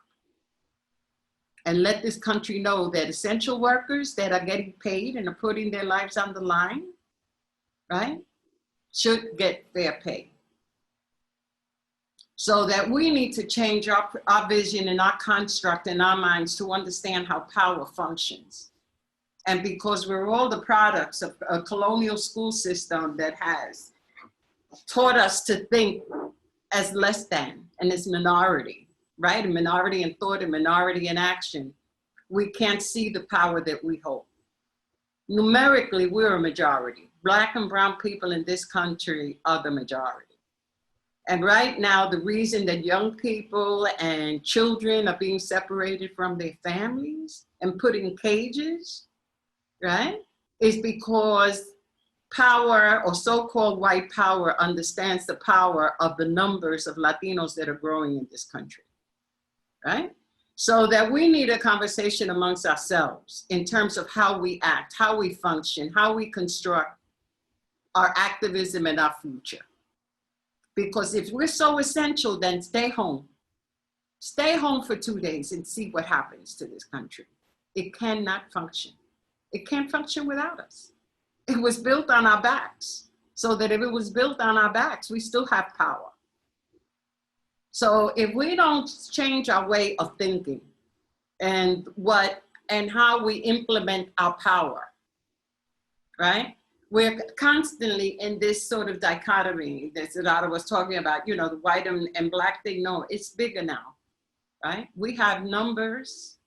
and let this country know that essential workers that are getting paid and are putting their lives on the line, right, should get fair pay. So that we need to change our vision and our construct in our minds to understand how power functions. And because we're all the products of a colonial school system that has taught us to think as less than and as minority, right? A minority in thought, a minority in action. We can't see the power that we hold. Numerically, we're a majority. Black and brown people in this country are the majority. And right now, the reason that young people and children are being separated from their families and put in cages, right, is because power, or so-called white power, understands the power of the numbers of Latinos that are growing in this country, right? So that we need a conversation amongst ourselves in terms of how we act, how we function, how we construct our activism and our future. Because if we're so essential, then stay home. Stay home for 2 days and see what happens to this country. It cannot function. It can't function without us. It was built on our backs, so that if it was built on our backs, we still have power. So if we don't change our way of thinking and how we implement our power, right? We're constantly in this sort of dichotomy that Sadara was talking about, you know, the white and Black thing. No, it's bigger now, right? We have numbers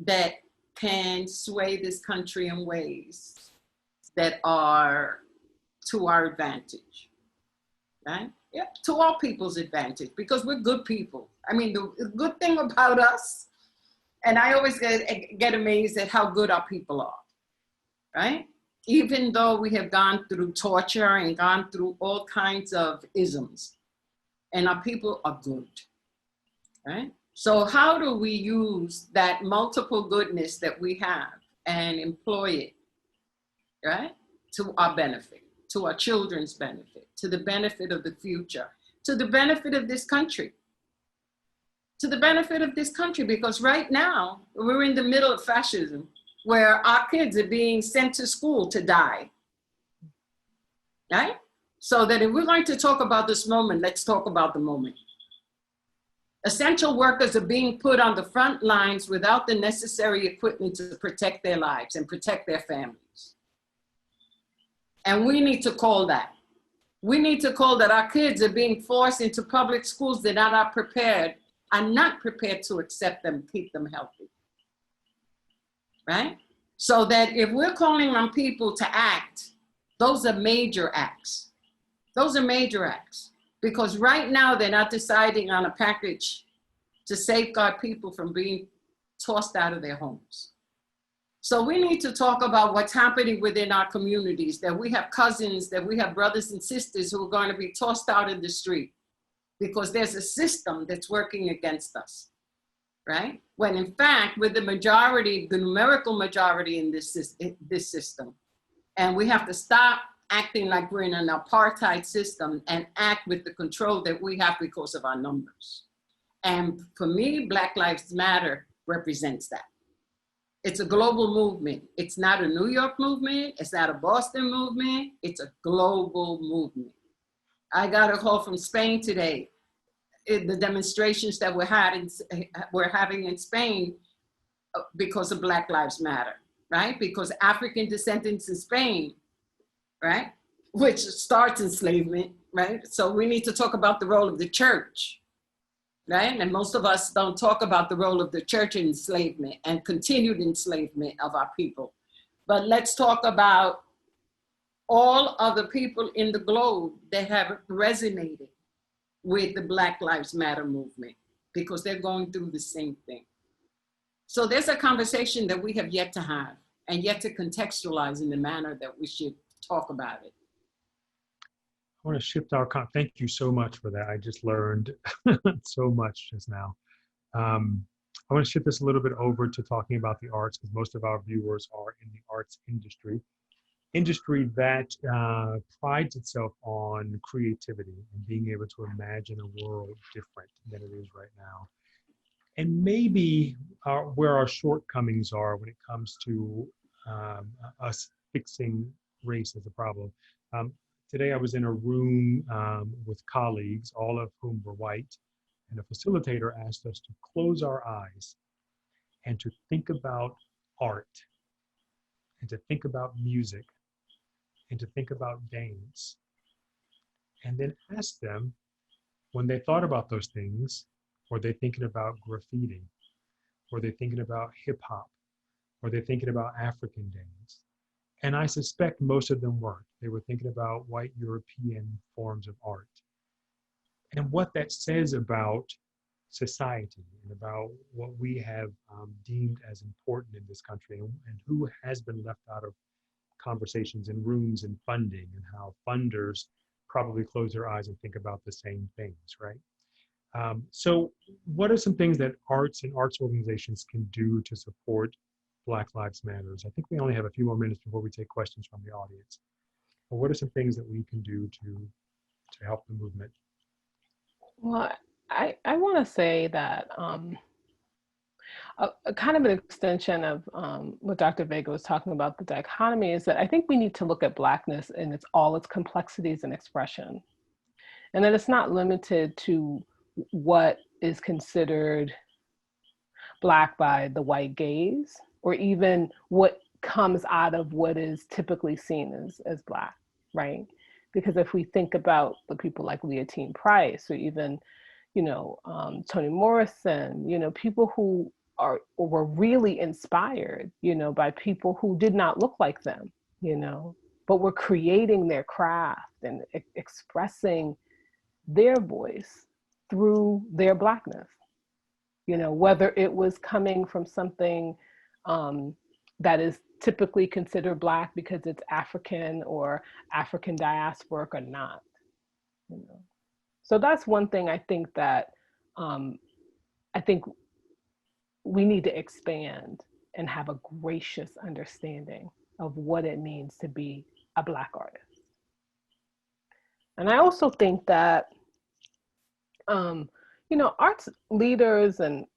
that can sway this country in ways that are to our advantage, right? Yeah, to all people's advantage, because we're good people. I mean, the good thing about us, and I always get amazed at how good our people are, right? Even though we have gone through torture and gone through all kinds of isms, and our people are good, right? So how do we use that multiple goodness that we have and employ it, right, to our benefit, to our children's benefit, to the benefit of the future, to the benefit of this country, to the benefit of this country? Because right now, we're in the middle of fascism, where our kids are being sent to school to die, right? So that if we're going to talk about this moment, let's talk about the moment. Essential workers are being put on the front lines without the necessary equipment to protect their lives and protect their families. And we need to call that. We need to call that our kids are being forced into public schools that are not prepared are not prepared to accept them, keep them healthy, right? So that if we're calling on people to act, those are major acts. Those are major acts. Because right now they're not deciding on a package to safeguard people from being tossed out of their homes. So we need to talk about what's happening within our communities, that we have cousins, that we have brothers and sisters who are going to be tossed out in the street because there's a system that's working against us, right? When in fact, with the majority, the numerical majority in this system, and we have to stop acting like we're in an apartheid system and act with the control that we have because of our numbers. And for me, Black Lives Matter represents that. It's a global movement. It's not a New York movement. It's not a Boston movement. It's a global movement. I got a call from Spain today. The demonstrations that we're having in Spain because of Black Lives Matter, right? Because African descendants in Spain, right? Which starts enslavement, right? So we need to talk about the role of the church, right? And most of us don't talk about the role of the church in enslavement and continued enslavement of our people. But let's talk about all other people in the globe that have resonated with the Black Lives Matter movement because they're going through the same thing. So there's a conversation that we have yet to have and yet to contextualize in the manner that we should talk about it. I want to shift our thank you so much for that. I just learned so much just now. I want to shift this a little bit over to talking about the arts because most of our viewers are in the arts industry that prides itself on creativity and being able to imagine a world different than it is right now. And maybe where our shortcomings are when it comes to us fixing race as a problem. Today I was in a room with colleagues, all of whom were white, and a facilitator asked us to close our eyes and to think about art, and to think about music, and to think about dance. And then ask them, when they thought about those things, were they thinking about graffiti? Were they thinking about hip hop? Were they thinking about African dance? And I suspect most of them weren't. They were thinking about white European forms of art. And what that says about society and about what we have deemed as important in this country and who has been left out of conversations in rooms and funding, and how funders probably close their eyes and think about the same things, right? So what are some things that arts and arts organizations can do to support Black Lives Matters? I think we only have a few more minutes before we take questions from the audience. But what are some things that we can do to help the movement? Well, I want to say that a kind of an extension of what Dr. Vega was talking about, the dichotomy, is that I think we need to look at Blackness in all its complexities and expression. And that it's not limited to what is considered Black by the white gaze, or even what comes out of what is typically seen as Black, right? Because if we think about the people like Leontine Price, or even, Toni Morrison, people who were really inspired, by people who did not look like them, but were creating their craft and expressing their voice through their Blackness, whether it was coming from something that is typically considered Black because it's African or African diasporic or not. So that's one thing I think that I think we need to expand and have a gracious understanding of what it means to be a Black artist. And I also think that, arts leaders and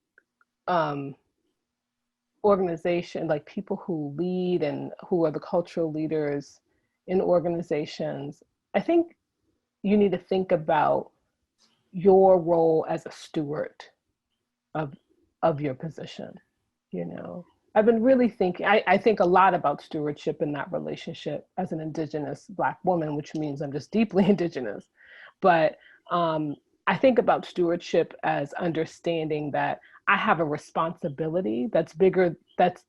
organization, like people who lead and who are the cultural leaders in organizations, I think you need to think about your role as a steward of your position. I've been really thinking, I think a lot about stewardship in that relationship as an Indigenous Black woman, which means I'm just deeply Indigenous. But I think about stewardship as understanding that I have a responsibility that's bigger, that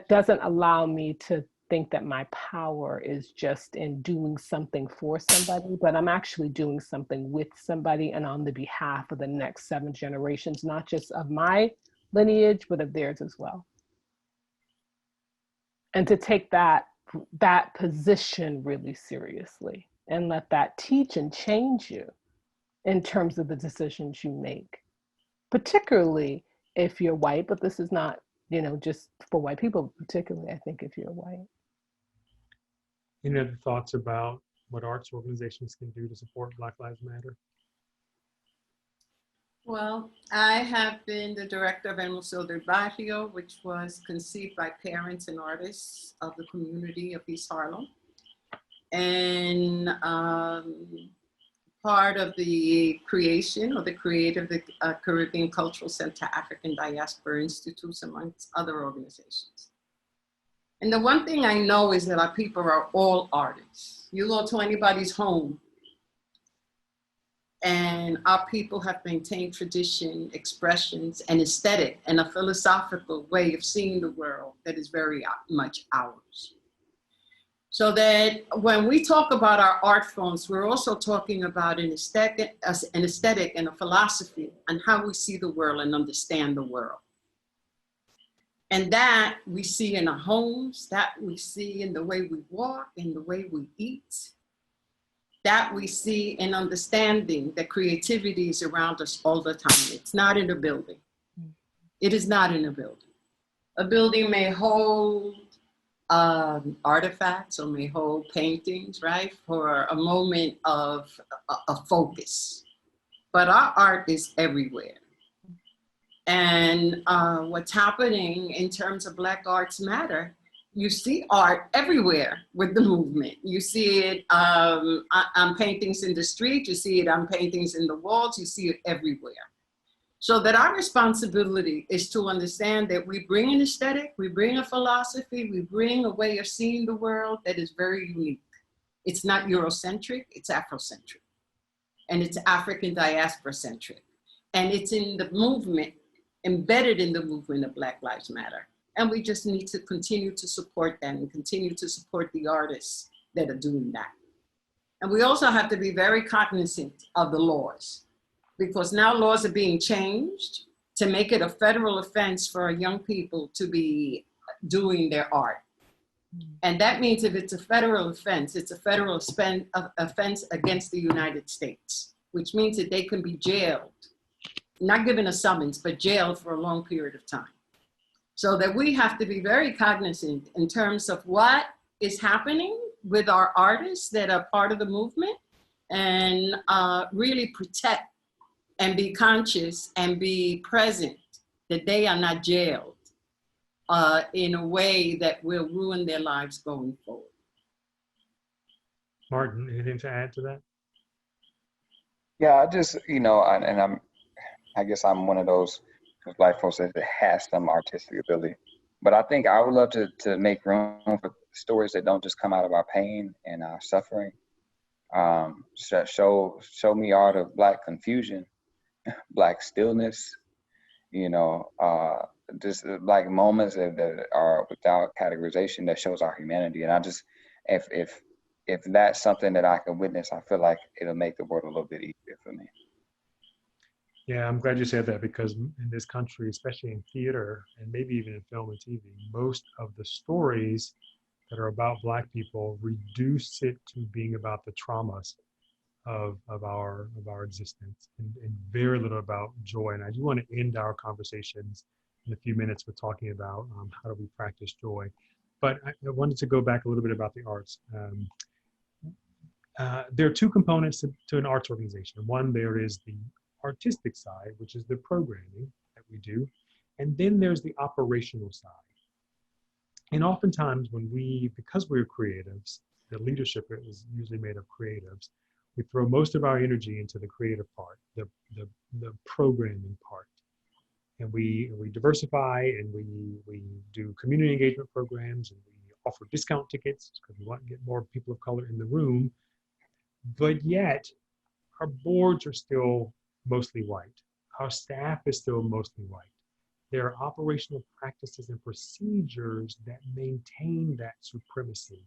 doesn't allow me to think that my power is just in doing something for somebody, but I'm actually doing something with somebody and on the behalf of the next 7 generations, not just of my lineage, but of theirs as well. And to take that position really seriously and let that teach and change you in terms of the decisions you make, particularly if you're white, but this is not, just for white people, particularly, I think, if you're white. Any other thoughts about what arts organizations can do to support Black Lives Matter? Well, I have been the director of El Museo del Barrio, which was conceived by parents and artists of the community of East Harlem. And part of the creation or the creative of the Caribbean Cultural Center African Diaspora Institute, amongst other organizations. And the one thing I know is that our people are all artists. You go to anybody's home, and our people have maintained tradition, expressions, and aesthetic, and a philosophical way of seeing the world that is very much ours. So that when we talk about our art forms, we're also talking about an aesthetic and a philosophy on how we see the world and understand the world. And that we see in our homes, that we see in the way we walk, in the way we eat, that we see in understanding that creativity is around us all the time. It's not in a building. It is not in a building. A building may hold artifacts or may hold paintings, right, for a moment of a focus. But our art is everywhere. And what's happening in terms of Black Arts Matter, you see art everywhere with the movement. You see it on paintings in the street, you see it on paintings in the walls, you see it everywhere. So that our responsibility is to understand that we bring an aesthetic, we bring a philosophy, we bring a way of seeing the world that is very unique. It's not Eurocentric, it's Afrocentric. And it's African diaspora-centric. And it's in the movement, embedded in the movement of Black Lives Matter. And we just need to continue to support them and continue to support the artists that are doing that. And we also have to be very cognizant of the laws, because now laws are being changed to make it a federal offense for young people to be doing their art. And that means if it's a federal offense, it's a federal offense against the United States, which means that they can be jailed, not given a summons, but jailed for a long period of time. So that we have to be very cognizant in terms of what is happening with our artists that are part of the movement, and really protect and be conscious and be present that they are not jailed in a way that will ruin their lives going forward. Martin, anything to add to that? Yeah, I just, I guess I'm one of those Black folks that has some artistic ability. But I think I would love to make room for stories that don't just come out of our pain and our suffering. Show me art of Black confusion, Black stillness, just Black moments that are without categorization that shows our humanity. And I just, if that's something that I can witness, I feel like it'll make the world a little bit easier for me. Yeah, I'm glad you said that, because in this country, especially in theater and maybe even in film and TV, most of the stories that are about Black people reduce it to being about the traumas of our existence, and very little about joy. And I do want to end our conversations in a few minutes with talking about how do we practice joy. But I wanted to go back a little bit about the arts. There are two components to an arts organization. One, there is the artistic side, which is the programming that we do. And then there's the operational side. And oftentimes because we're creatives, the leadership is usually made of creatives, we throw most of our energy into the creative part, the programming part. And we diversify, and we do community engagement programs, and we offer discount tickets because we want to get more people of color in the room. But yet, our boards are still mostly white. Our staff is still mostly white. There are operational practices and procedures that maintain that supremacy.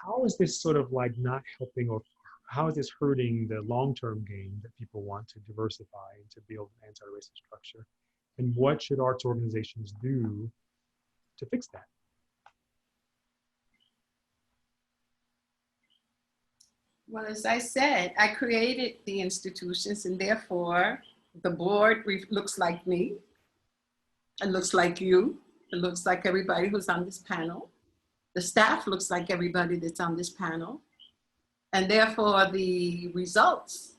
How is this sort of like not helping, or how is this hurting the long-term gain that people want to diversify and to build an anti-racist structure? And what should arts organizations do to fix that? Well, as I said, I created the institutions, and therefore the board looks like me. It looks like you. It looks like everybody who's on this panel. The staff looks like everybody that's on this panel. And therefore the results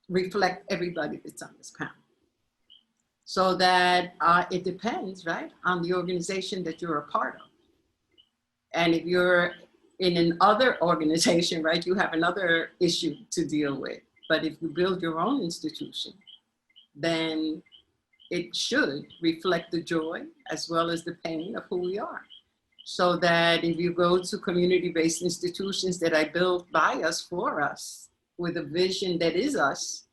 reflect everybody that's on this panel. So that it depends, right, on the organization that you're a part of. And if you're in another organization, right, you have another issue to deal with. But if you build your own institution, then it should reflect the joy as well as the pain of who we are. So that if you go to community-based institutions that are built by us, for us, with a vision that is us,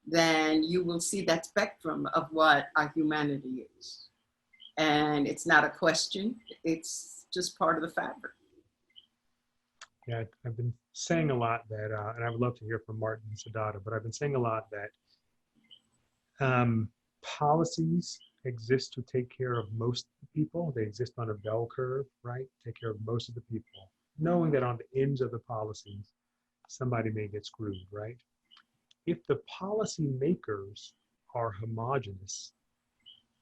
then you will see that spectrum of what our humanity is. And it's not a question, it's just part of the fabric. Yeah, I've been saying a lot that, and I would love to hear from Martin and Sadada, but I've been saying a lot that policies exist to take care of most of the people. They exist on a bell curve, right? Take care of most of the people, knowing that on the ends of the policies, somebody may get screwed, right? If the policy makers are homogenous,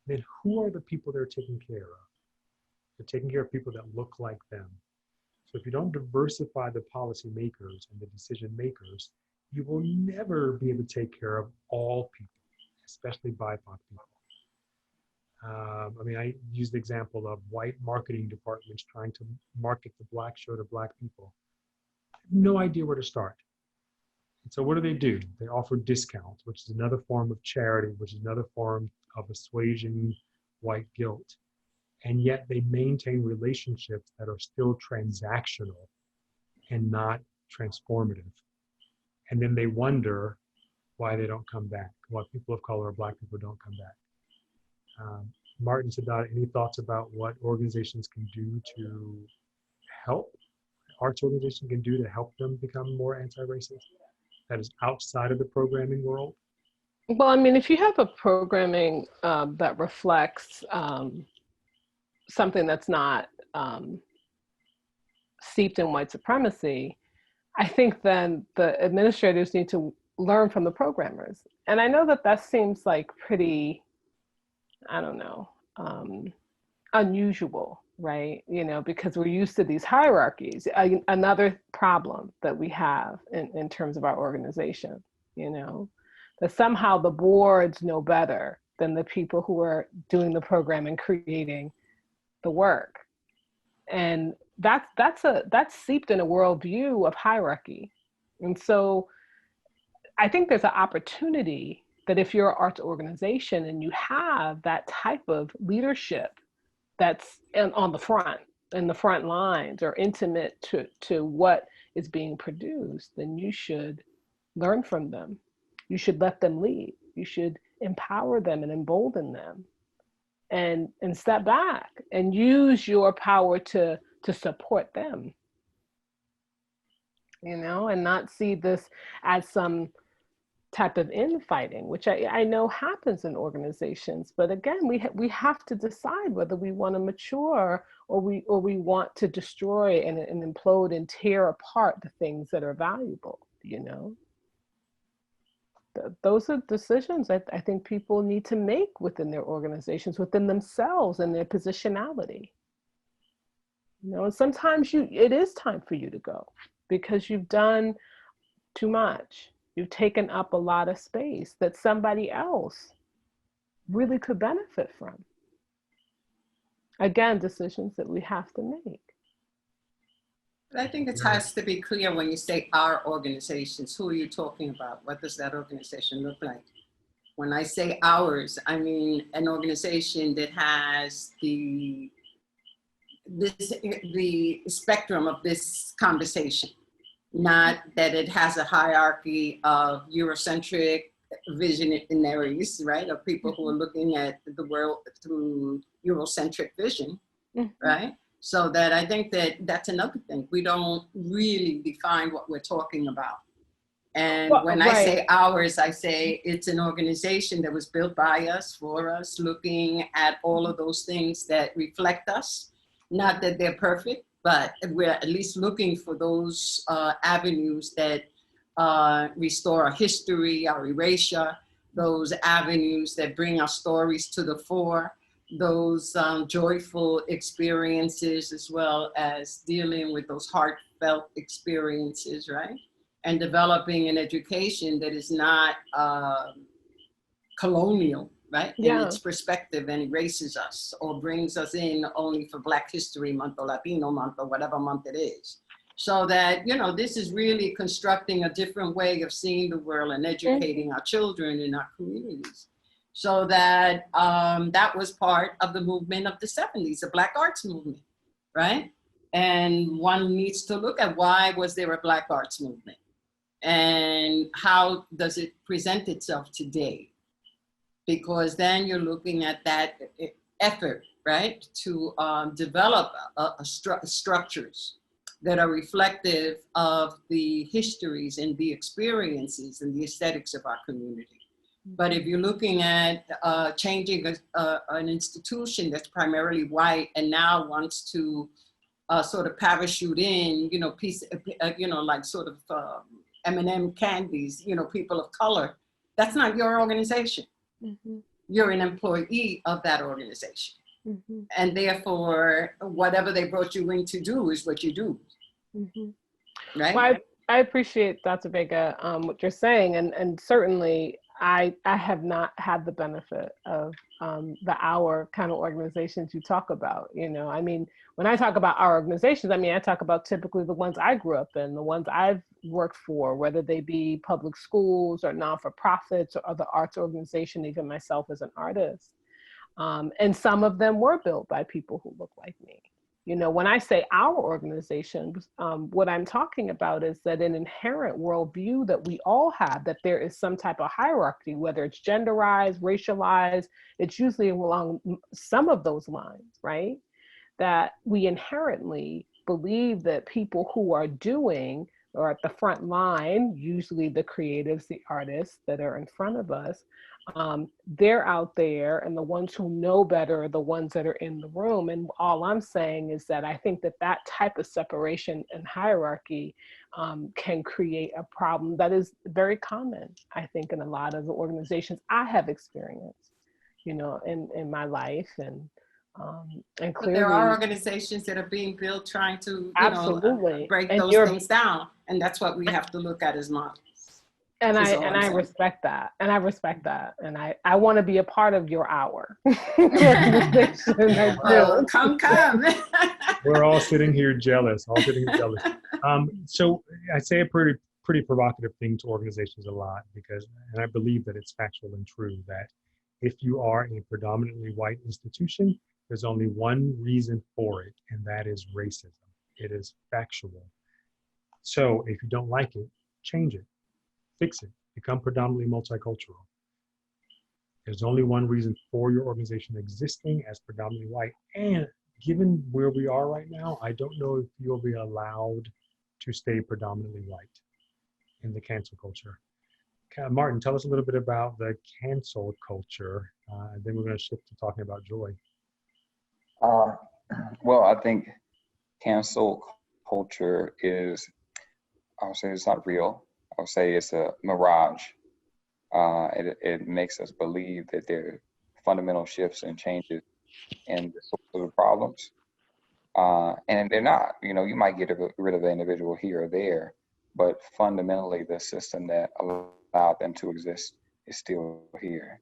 then who are the people they're taking care of? They're taking care of people that look like them. So if you don't diversify the policy makers and the decision makers, you will never be able to take care of all people, especially BIPOC people. I mean, I use the example of white marketing departments trying to market the Black show to Black people. I have no idea where to start. And so what do? They offer discounts, which is another form of charity, which is another form of assuaging white guilt. And yet they maintain relationships that are still transactional and not transformative. And then they wonder why they don't come back, why people of color or Black people don't come back. Martin, Sadada, any thoughts about what organizations can do to help, arts organizations can do to help them become more anti-racist? That is outside of the programming world? Well, I mean, if you have a programming that reflects something that's not steeped in white supremacy, I think then the administrators need to learn from the programmers. And I know that that seems like pretty, I don't know, unusual, right? You know, because we're used to these hierarchies. Another problem that we have in terms of our organization, you know, that somehow the boards know better than the people who are doing the program and creating the work. And that's seeped in a worldview of hierarchy. And so I think there's an opportunity that if you're an arts organization and you have that type of leadership that's on the front, in the front lines, or intimate to what is being produced, then you should learn from them. You should let them lead. You should empower them and embolden them, and step back and use your power to support them, you know, and not see this as some type of infighting, which I know happens in organizations. But again, we have to decide whether we want to mature or we want to destroy and implode and tear apart the things that are valuable, you know. Those are decisions I think people need to make within their organizations, within themselves and their positionality. You know, and sometimes it is time for you to go because you've done too much. You've taken up a lot of space that somebody else really could benefit from. Again, decisions that we have to make. But I think it has to be clear when you say our organizations, who are you talking about? What does that organization look like? When I say ours, I mean an organization that has the spectrum of this conversation. not that it has a hierarchy of Eurocentric visionaries, right? Of people who are looking at the world through Eurocentric vision, right? So that I think that that's another thing. We don't really define what we're talking about. And when I say ours, I say it's an organization that was built by us, for us, looking at all of those things that reflect us. Not that they're perfect, but we're at least looking for those avenues that restore our history, our erasure, those avenues that bring our stories to the fore, those joyful experiences, as well as dealing with those heartfelt experiences, right? And developing an education that is not colonial, right? In its perspective, and erases us or brings us in only for Black History Month or Latino Month or whatever month it is. So that, you know, this is really constructing a different way of seeing the world and educating our children in our communities. So that that was part of the movement of the 70s, the Black Arts movement, right? And one needs to look at why was there a Black Arts movement? And how does it present itself today? Because then you're looking at that effort, right, to develop structures that are reflective of the histories and the experiences and the aesthetics of our community. But if you're looking at changing an institution that's primarily white and now wants to sort of parachute in, you know, like sort of M&M candies, you know, people of color, that's not your organization. You're an employee of that organization. And therefore, whatever they brought you in to do is what you do. Right? Well, I appreciate, Dr. Vega, what you're saying. And certainly, I have not had the benefit of the our kind of organizations you talk about. You know, I mean, when I talk about our organizations, I mean, I talk about typically the ones I grew up in, the ones I've worked for, whether they be public schools or non-for-profits or other arts organizations, even myself as an artist. And some of them were built by people who look like me. You know, when I say our organization, what I'm talking about is that an inherent worldview that we all have, that there is some type of hierarchy, whether it's genderized, racialized, it's usually along some of those lines, right? That we inherently believe that people who are doing or at the front line, usually the creatives, the artists that are in front of us, they're out there, and the ones who know better are the ones that are in the room. And all I'm saying is that I think that that type of separation and hierarchy can create a problem that is very common, I think, in a lot of the organizations I have experienced, you know, in my life. And clearly, but there are organizations that are being built trying to, you know, break and those things down, and that's what we have to look at as models. And I respect that, and I respect that, and I want to be a part of your hour. Well, come. We're all sitting here jealous. So I say a pretty provocative thing to organizations a lot, because, and I believe that it's factual and true, that if you are a predominantly white institution, there's only one reason for it, and that is racism. It is factual. So if you don't like it, change it. Fix it, become predominantly multicultural. There's only one reason for your organization existing as predominantly white. And given where we are right now, I don't know if you'll be allowed to stay predominantly white in the cancel culture. Martin, tell us a little bit about the cancel culture, and then we're going to shift to talking about joy. Well, I think cancel culture is, I would say it's not real. I would say it's a mirage. It makes us believe that there are fundamental shifts and changes in the source of the problems. And they're not. You know, you might get rid of an individual here or there, but fundamentally the system that allowed them to exist is still here.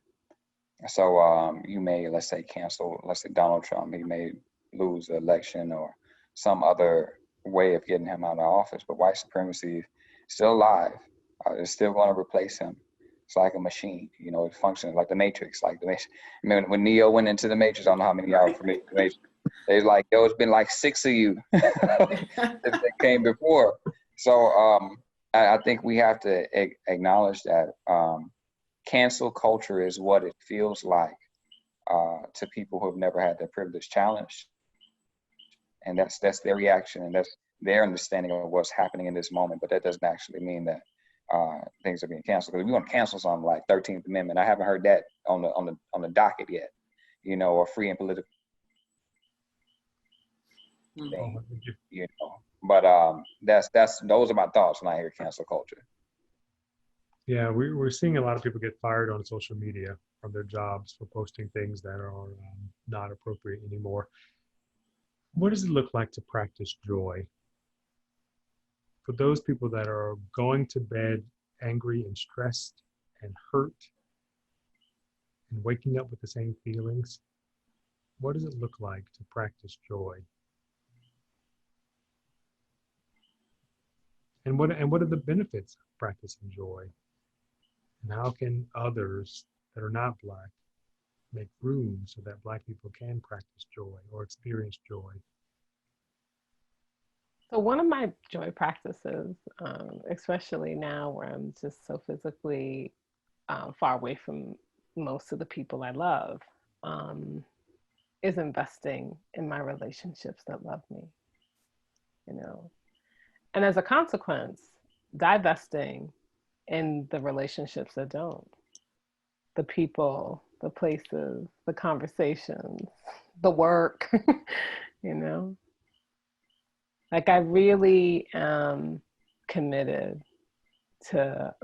So you may, let's say, cancel, let's say Donald Trump, he may lose the election or some other way of getting him out of office, but white supremacy is still alive. It's still going to replace him. It's like a machine, you know, it functions like the Matrix. I mean, when Neo went into the Matrix, I don't know how many y'all familiar with the Matrix. They was like, yo, it's been like 6 of you that came before. So I think we have to acknowledge that cancel culture is what it feels like to people who have never had their privilege challenged, and that's their reaction, and that's their understanding of what's happening in this moment. But that doesn't actually mean that things are being canceled. Because if we want to cancel something like 13th Amendment, I haven't heard that on the docket yet, you know, or free and political thing, you know. But those are my thoughts when I hear cancel culture. Yeah, we're seeing a lot of people get fired on social media from their jobs for posting things that are not appropriate anymore. What does it look like to practice joy? For those people that are going to bed angry and stressed and hurt and waking up with the same feelings, what does it look like to practice joy? And what are the benefits of practicing joy? And how can others that are not Black make room so that Black people can practice joy or experience joy? So one of my joy practices, especially now where I'm just so physically far away from most of the people I love, is investing in my relationships that love me, you know. And as a consequence, divesting in the relationships that don't. The people, the places, the conversations, the work, you know. Like I really am committed to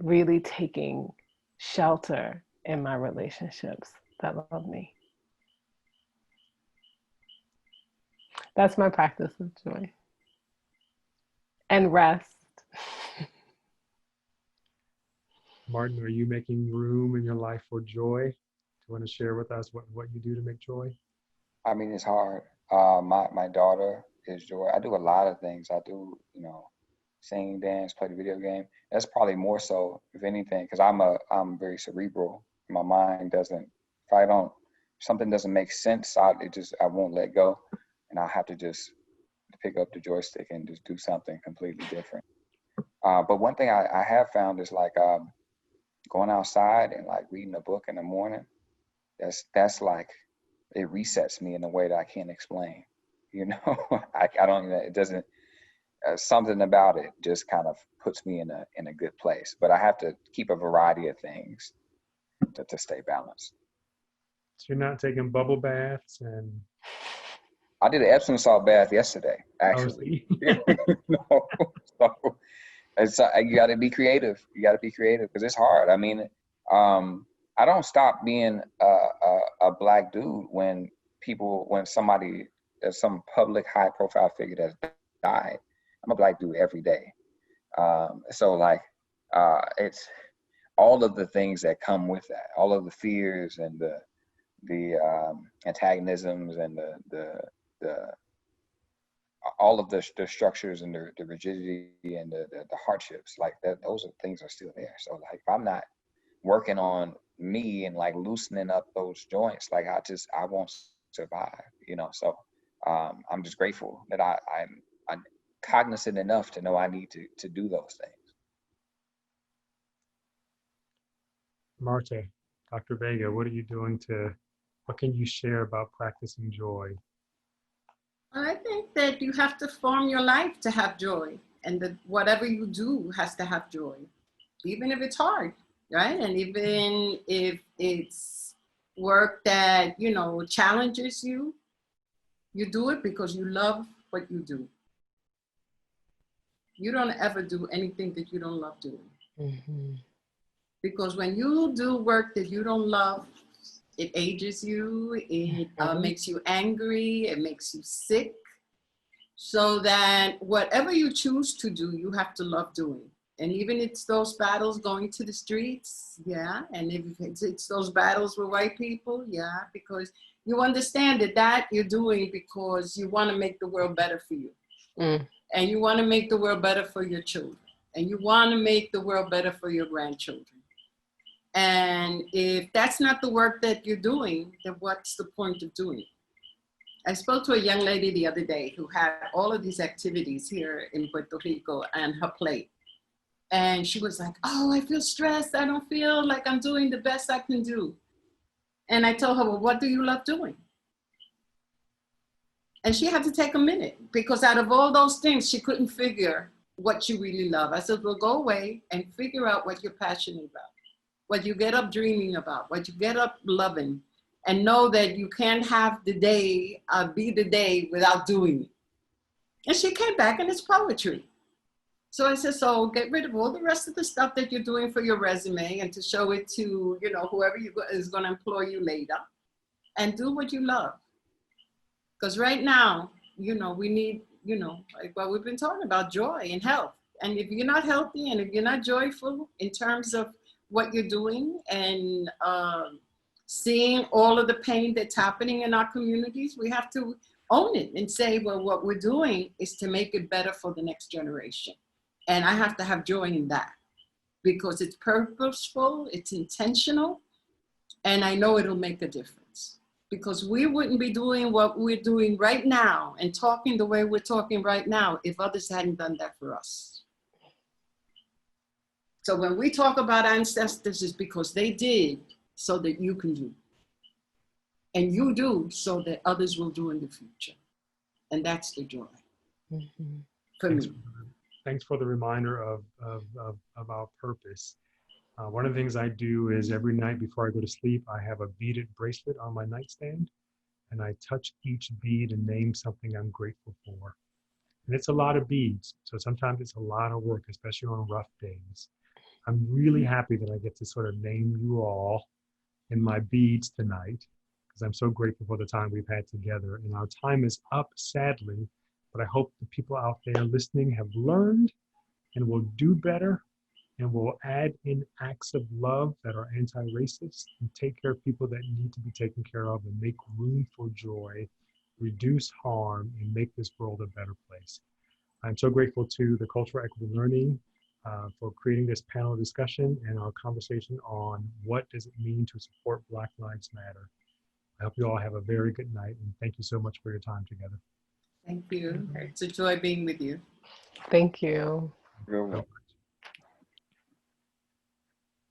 really taking shelter in my relationships that love me. That's my practice of joy. And rest. Martin, are you making room in your life for joy? Do you want to share with us what you do to make joy? I mean, it's hard. My daughter is joy. I do a lot of things. I do, you know, sing, dance, play the video game. That's probably more so, if anything, because I'm very cerebral. My mind doesn't. If something doesn't make sense, I won't let go, and I have to just pick up the joystick and just do something completely different. But one thing I have found is like going outside and like reading a book in the morning. That's like, it resets me in a way that I can't explain. You know, I don't. It doesn't. Something about it just kind of puts me in a good place. But I have to keep a variety of things to stay balanced. So you're not taking bubble baths and. I did an Epsom salt bath yesterday, actually. No, so you got to be creative. You got to be creative because it's hard. I mean, I don't stop being a Black dude when somebody, there's some public high profile figure that's died. I'm a Black dude every day. So like, it's all of the things that come with that, all of the fears and the antagonisms and the all of the structures and the rigidity and the hardships, like that, those things are still there. So like, if I'm not working on me and like loosening up those joints, like I won't survive, you know. So I'm just grateful that I'm cognizant enough to know I need to do those things. Marta, Dr. Vega, what can you share about practicing joy? I think that you have to form your life to have joy, and that whatever you do has to have joy, even if it's hard, right? And even if it's work that, you know, challenges you, you do it because you love what you do. You don't ever do anything that you don't love doing. Mm-hmm. Because when you do work that you don't love, it ages you, it makes you angry, it makes you sick. So that whatever you choose to do, you have to love doing. And even it's those battles going to the streets, yeah. And if it's those battles with white people, yeah, because you understand that you're doing because you want to make the world better for you. Mm. And you want to make the world better for your children. And you want to make the world better for your grandchildren. And if that's not the work that you're doing, then what's the point of doing it? I spoke to a young lady the other day who had all of these activities here in Puerto Rico on her plate. And she was like, oh, I feel stressed. I don't feel like I'm doing the best I can do. And I told her, well, what do you love doing? And she had to take a minute because out of all those things, she couldn't figure what you really love. I said, well, go away and figure out what you're passionate about, what you get up dreaming about, what you get up loving, and know that you can't have the day be the day without doing it. And she came back and it's poetry. So I said, so get rid of all the rest of the stuff that you're doing for your resume and to show it to, you know, whoever is going to employ you later, and do what you love. Because right now, you know, we need, you know, like what we've been talking about, joy and health. And if you're not healthy and if you're not joyful in terms of what you're doing and seeing all of the pain that's happening in our communities, we have to own it and say, well, what we're doing is to make it better for the next generation. And I have to have joy in that because it's purposeful, it's intentional, and I know it'll make a difference. Because we wouldn't be doing what we're doing right now and talking the way we're talking right now if others hadn't done that for us. So when we talk about ancestors, it's because they did so that you can do. And you do so that others will do in the future. And that's the joy for me. Thanks for the reminder of our purpose. One of the things I do is every night before I go to sleep, I have a beaded bracelet on my nightstand, and I touch each bead and name something I'm grateful for. And it's a lot of beads, so sometimes it's a lot of work, especially on rough days. I'm really happy that I get to sort of name you all in my beads tonight, because I'm so grateful for the time we've had together. And our time is up, sadly, but I hope the people out there listening have learned and will do better and will add in acts of love that are anti-racist and take care of people that need to be taken care of and make room for joy, reduce harm, and make this world a better place. I'm so grateful to the Cultural Equity Learning for creating this panel discussion and our conversation on what does it mean to support Black Lives Matter. I hope you all have a very good night, and thank you so much for your time together. Thank you. It's a joy being with you. Thank you. Good one.